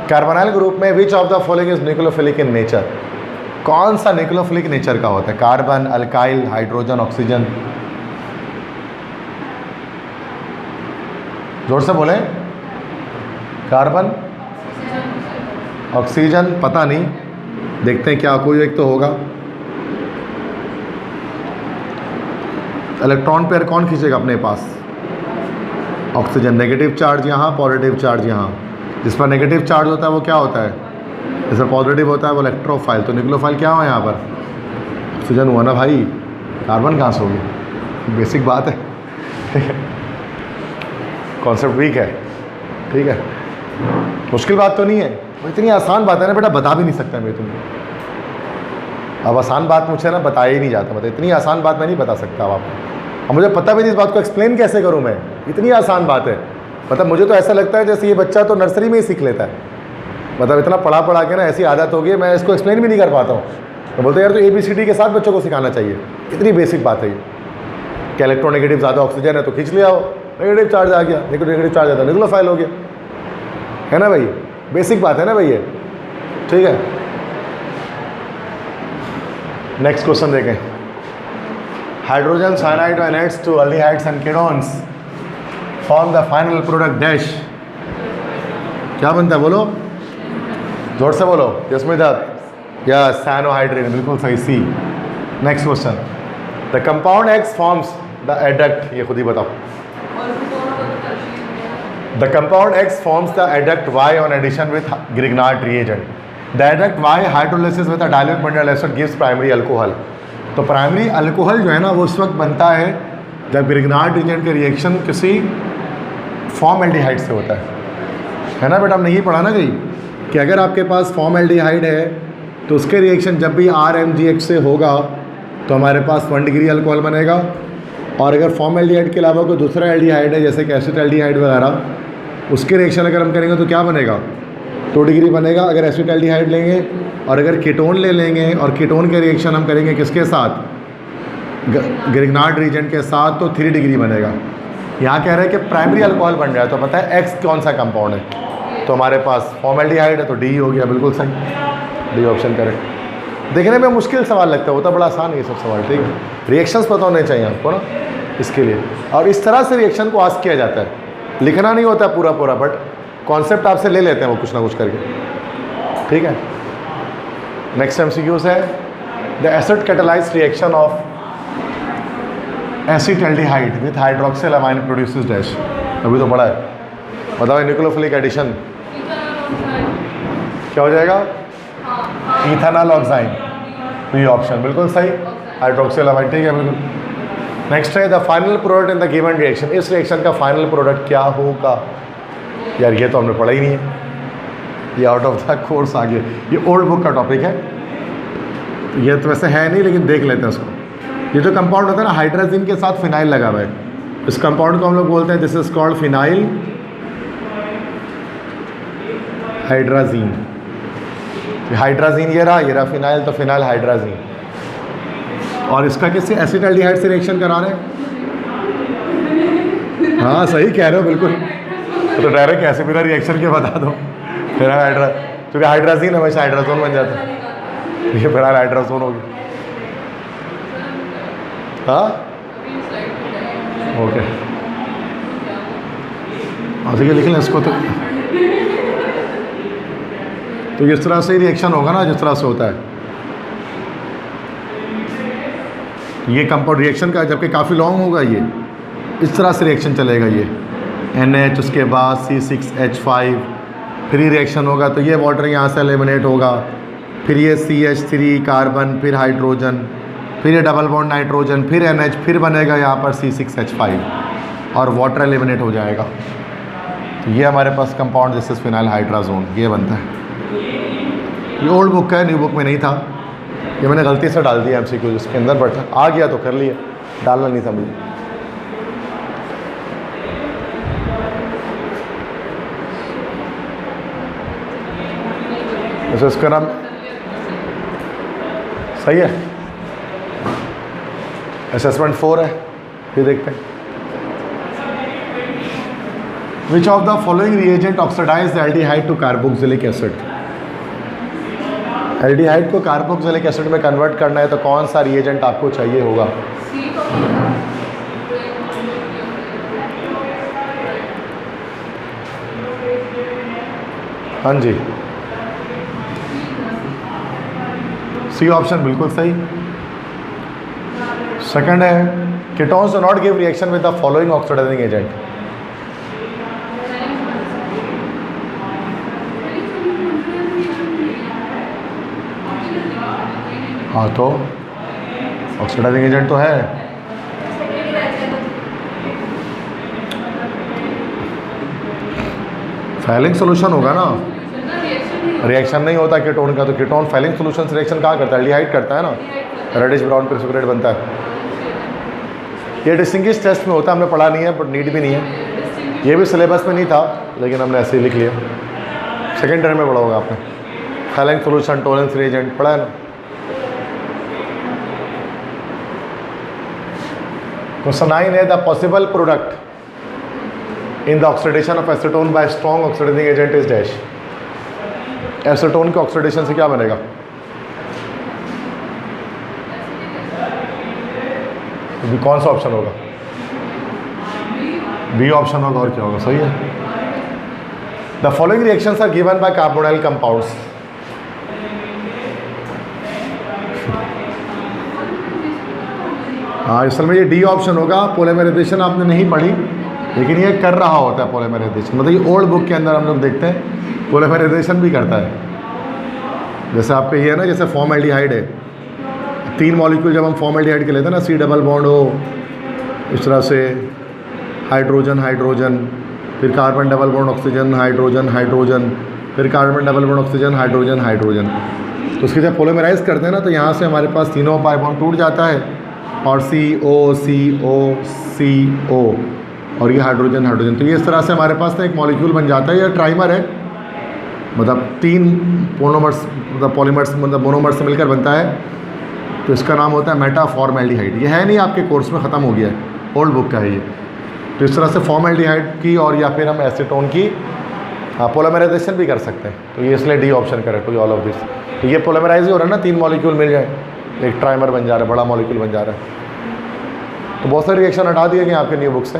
कार्बोनाइल ग्रुप में which of the following is nucleophilic in nature? कौन सा न्यूक्लियोफिलिक नेचर का होता है? Carbon, alkyl, hydrogen, oxygen? जोर से बोले। कार्बन, ऑक्सीजन, पता नहीं, देखते हैं क्या कोई एक तो होगा। इलेक्ट्रॉन पेयर कौन खींचेगा अपने पास? ऑक्सीजन। नेगेटिव चार्ज यहाँ, पॉजिटिव चार्ज यहाँ। जिस पर नेगेटिव चार्ज होता है वो क्या होता है, जिस पर पॉजिटिव होता है वो इलेक्ट्रोफाइल। तो न्यूक्लियोफाइल क्या हुआ यहाँ पर? ऑक्सीजन हुआ ना भाई, कार्बन कहाँ से होगी? बेसिक बात है, ठीक है, कॉन्सेप्ट वीक है, ठीक है, मुश्किल बात तो नहीं है, वो इतनी आसान बात है ना बेटा, बता भी नहीं सकता मैं तुम्हें। अब आसान बात मुझसे ना बताया ही नहीं जाता, मतलब इतनी आसान बात मैं नहीं बता सकता अब आपको, और मुझे पता भी नहीं इस बात को एक्सप्लेन कैसे करूँ मैं, इतनी आसान बात है। मतलब मुझे तो ऐसा लगता है जैसे ये बच्चा तो नर्सरी में ही सीख लेता है, मतलब इतना पढ़ा पढ़ा के ना ऐसी आदत हो गई है, मैं इसको एक्सप्लेन भी नहीं कर पाता हूँ। तो बोलते यार तो ABCD के साथ बच्चों को सिखाना चाहिए, इतनी बेसिक बात है ये। कि इलेक्ट्रोनेगेटिव ज़्यादा ऑक्सीजन है तो खींच लिया हो, नेगेटिव चार्ज आ गया, नेगेटिव चार्ज आता है न्यूक्लियोफाइल हो गया, है ना भाई? बेसिक बात है ना भाई ये, ठीक है। नेक्स्ट क्वेश्चन देखें, हाइड्रोजन साइनाइड एनेट्स to aldehydes and ketones form the final product dash. क्या बनता है बोलो, जोर से बोलो। जिसमें या साइनोहाइड्रेट, बिल्कुल सही, C. Next question, the compound X forms the adduct, ये खुद ही बताओ। The compound X forms the adduct Y on addition with Grignard reagent. The adduct Y hydrolysis with a dilute mineral acid gives primary alcohol. तो प्राइमरी अल्कोहल जो है ना वो उस वक्त बनता है जब ग्रिग्नार्ड रिएजेंट का रिएक्शन किसी फॉर्मल्डिहाइड से होता है ना बेटा? हमने यही पढ़ा ना कहीं कि अगर आपके पास फॉर्मल्डिहाइड है तो उसके रिएक्शन जब भी RMgH से होगा तो हमारे पास 1 डिग्री अल्कोहल बनेगा, और अगर फॉर्मल्डिहाइड के अलावा कोई दूसरा एल्डिहाइड है जैसे कि एसिटाल्डिहाइड वगैरह, उसके रिएक्शन अगर हम करेंगे तो क्या बनेगा? 2 डिग्री बनेगा अगर एसिटाल्डिहाइड लेंगे, और अगर कीटोन ले लेंगे और कीटोन के रिएक्शन हम करेंगे किसके साथ? ग्रिग्नार्ड रिएजेंट के साथ, तो 3 डिग्री बनेगा। यहाँ कह रहे हैं कि प्राइमरी अल्कोहल बन रहा है, तो पता है X कौन सा कंपाउंड है? तो हमारे पास फॉर्मल्डिहाइड है, तो D हो गया, बिल्कुल सही, D ऑप्शन करेक्ट। देखने में मुश्किल सवाल लगता है, होता बड़ा आसान है ये सब सवाल, ठीक है। रिएक्शंस पता होने चाहिए आपको ना इसके लिए, और इस तरह से रिएक्शन को आस्क किया जाता है, लिखना नहीं होता पूरा पूरा, बट कॉन्सेप्ट आपसे ले लेते हैं वो कुछ ना कुछ करके, ठीक है। नेक्स्ट MCQs है, the acid catalysed reaction of acetaldehyde with hydroxyl amine produces dash. अभी तो पढ़ा है, बताओ न्यूक्लियोफिलिक एडिशन क्या हो जाएगा? इथेनॉल ऑक्साइड, B ऑप्शन बिल्कुल सही, हाइड्रोक्सिल अमाइन, ठीक है बिल्कुल। नेक्स्ट है the final product in the given reaction. इस रिएक्शन का फाइनल प्रोडक्ट क्या होगा? यार ये तो हमने पढ़ा ही नहीं है, ये आउट ऑफ द कोर्स आ गया, ये ओल्ड बुक का टॉपिक है। तो ये तो वैसे है नहीं, लेकिन देख लेते हैं उसको। ये जो कंपाउंड होता है ना, हाइड्रोजन के साथ फिनाइल लगा हुआ है, इस कंपाउंड को हम लोग बोलते हैं this is called phenyl hydrazine. Hydrazine ये रहा फिनाइल, तो फिनाइल हाइड्राजीन। और इसका किससे? एसिटाल्डिहाइड से रिएक्शन करा रहे हैं। हाँ सही कह रहे हो बिल्कुल। तो डायरेक्ट ऐसे बिना रिएक्शन के बता दो, फिर हाइड्रा, क्योंकि हाइड्राजीन हमेशा हाइड्राजोन बन जाता है, तो ये फिर हाइड्राजोन होगी। हाँ ओके, ठीक है लिख लें इसको। तो इस तरह से ही रिएक्शन होगा ना, जिस तरह से होता है ये कंपाउंड रिएक्शन का, जबकि काफ़ी लॉन्ग होगा ये, इस तरह से रिएक्शन चलेगा। ये NH, उसके बाद C6H5, फिर ये रिएक्शन होगा तो ये वाटर यहाँ से एलिमिनेट होगा, फिर ये CH3 कार्बन, फिर हाइड्रोजन, फिर ये डबल बॉन्ड नाइट्रोजन, फिर NH, फिर बनेगा यहाँ पर C6H5 और वाटर एलिमिनेट हो जाएगा। तो ये हमारे पास compound this is phenyl hydrazone, ये बनता है। ये ओल्ड बुक है, न्यू बुक में नहीं था, ये मैंने गलती से डाल दिया MCQ इसके अंदर, बट आ गया तो कर लिया, डालना नहीं था मुझे। वैसे इसका नाम सही है, असेसमेंट 4 है, ये देखते हैं। Which of the following reagent oxidize the aldehyde to carboxylic acid. Aldehyde को कार्बोक्सिलिक एसिड में कन्वर्ट करना है तो कौन सा रिएजेंट आपको चाहिए होगा? हाँ जी, सी ऑप्शन बिल्कुल सही। सेकंड है ketones do not give reaction with the following oxidizing agent. हाँ तो ऑक्सीडाइजिंग एजेंट तो है, फैलिंग सोल्यूशन होगा ना, रिएक्शन नहीं होता कीटोन का, तो कीटोन फैलिंग सोल्यूशन से रिएक्शन कहाँ करता है? एल्डिहाइड करता है ना, रेडिश ब्राउन प्रेसिपिटेट बनता है। ये डिस्टिंग्विश टेस्ट में होता है, हमने पढ़ा नहीं है, बट नीड भी नहीं है, ये भी सिलेबस में नहीं था, लेकिन हमने ऐसे ही लिख लिया। सेकेंड टर्म में पढ़ा होगा आपने, फैलिंग सोल्यूशन, टोलेंस रिएजेंट पढ़ा है ना। क्वेश्चन 9 है the possible product in the oxidation of acetone by strong oxidizing agent is dash. Acetone के ऑक्सीडेशन से क्या बनेगा? तो कौन सा ऑप्शन होगा? बी ऑप्शन होगा, और क्या होगा? सही है। The following reactions are given by carbonyl compounds. हाँ असल में ये डी ऑप्शन होगा। पोलीमराइजेशन आपने नहीं पढ़ी, लेकिन ये कर रहा होता है पोलीमराइजेशन, मतलब ये ओल्ड बुक के अंदर हम लोग देखते हैं पोलीमराइजेशन भी करता है। जैसे आपका ये है ना, जैसे फॉर्मल्डिहाइड है, 3 मॉलिक्यूल जब हम फॉर्मल्डिहाइड के लेते हैं ना, C डबल बॉन्ड हो, इस तरह से हाइड्रोजन हाइड्रोजन, फिर carbon double bond oxygen hydrogen hydrogen, फिर carbon double bond oxygen hydrogen hydrogen. तो उसके जब पोलीमराइज करते हैं ना, तो यहाँ से हमारे पास तीनों पाई बॉन्ड टूट जाता है और CO और ये हाइड्रोजन हाइड्रोजन। तो ये इस तरह से हमारे पास ना एक मॉलिक्यूल बन जाता है। ये ट्राइमर है, मतलब 3 मोनोमर्स, मतलब पॉलीमर्स, मतलब मोनोमर्स से मिलकर बनता है। तो इसका नाम होता है मेटाफॉर्मल्डिहाइड। ये है नहीं आपके कोर्स में, ख़त्म हो गया है, ओल्ड बुक का है ये। तो इस तरह से फॉर्मल्डिहाइड की और या फिर हम एसीटोन की पोलीमराइजेशन भी कर सकते हैं। तो ये इसलिए डी ऑप्शन करें, टू ऑल ऑफ दिस। तो ये पोलीमराइज ही हो रहा है ना, 3 मॉलिक्यूल मिल जाए, एक ट्राइमर बन जा रहा है, बड़ा मॉलिक्यूल बन जा रहा है। तो बहुत सारे रिएक्शन हटा दिए गए आपके न्यू बुक से।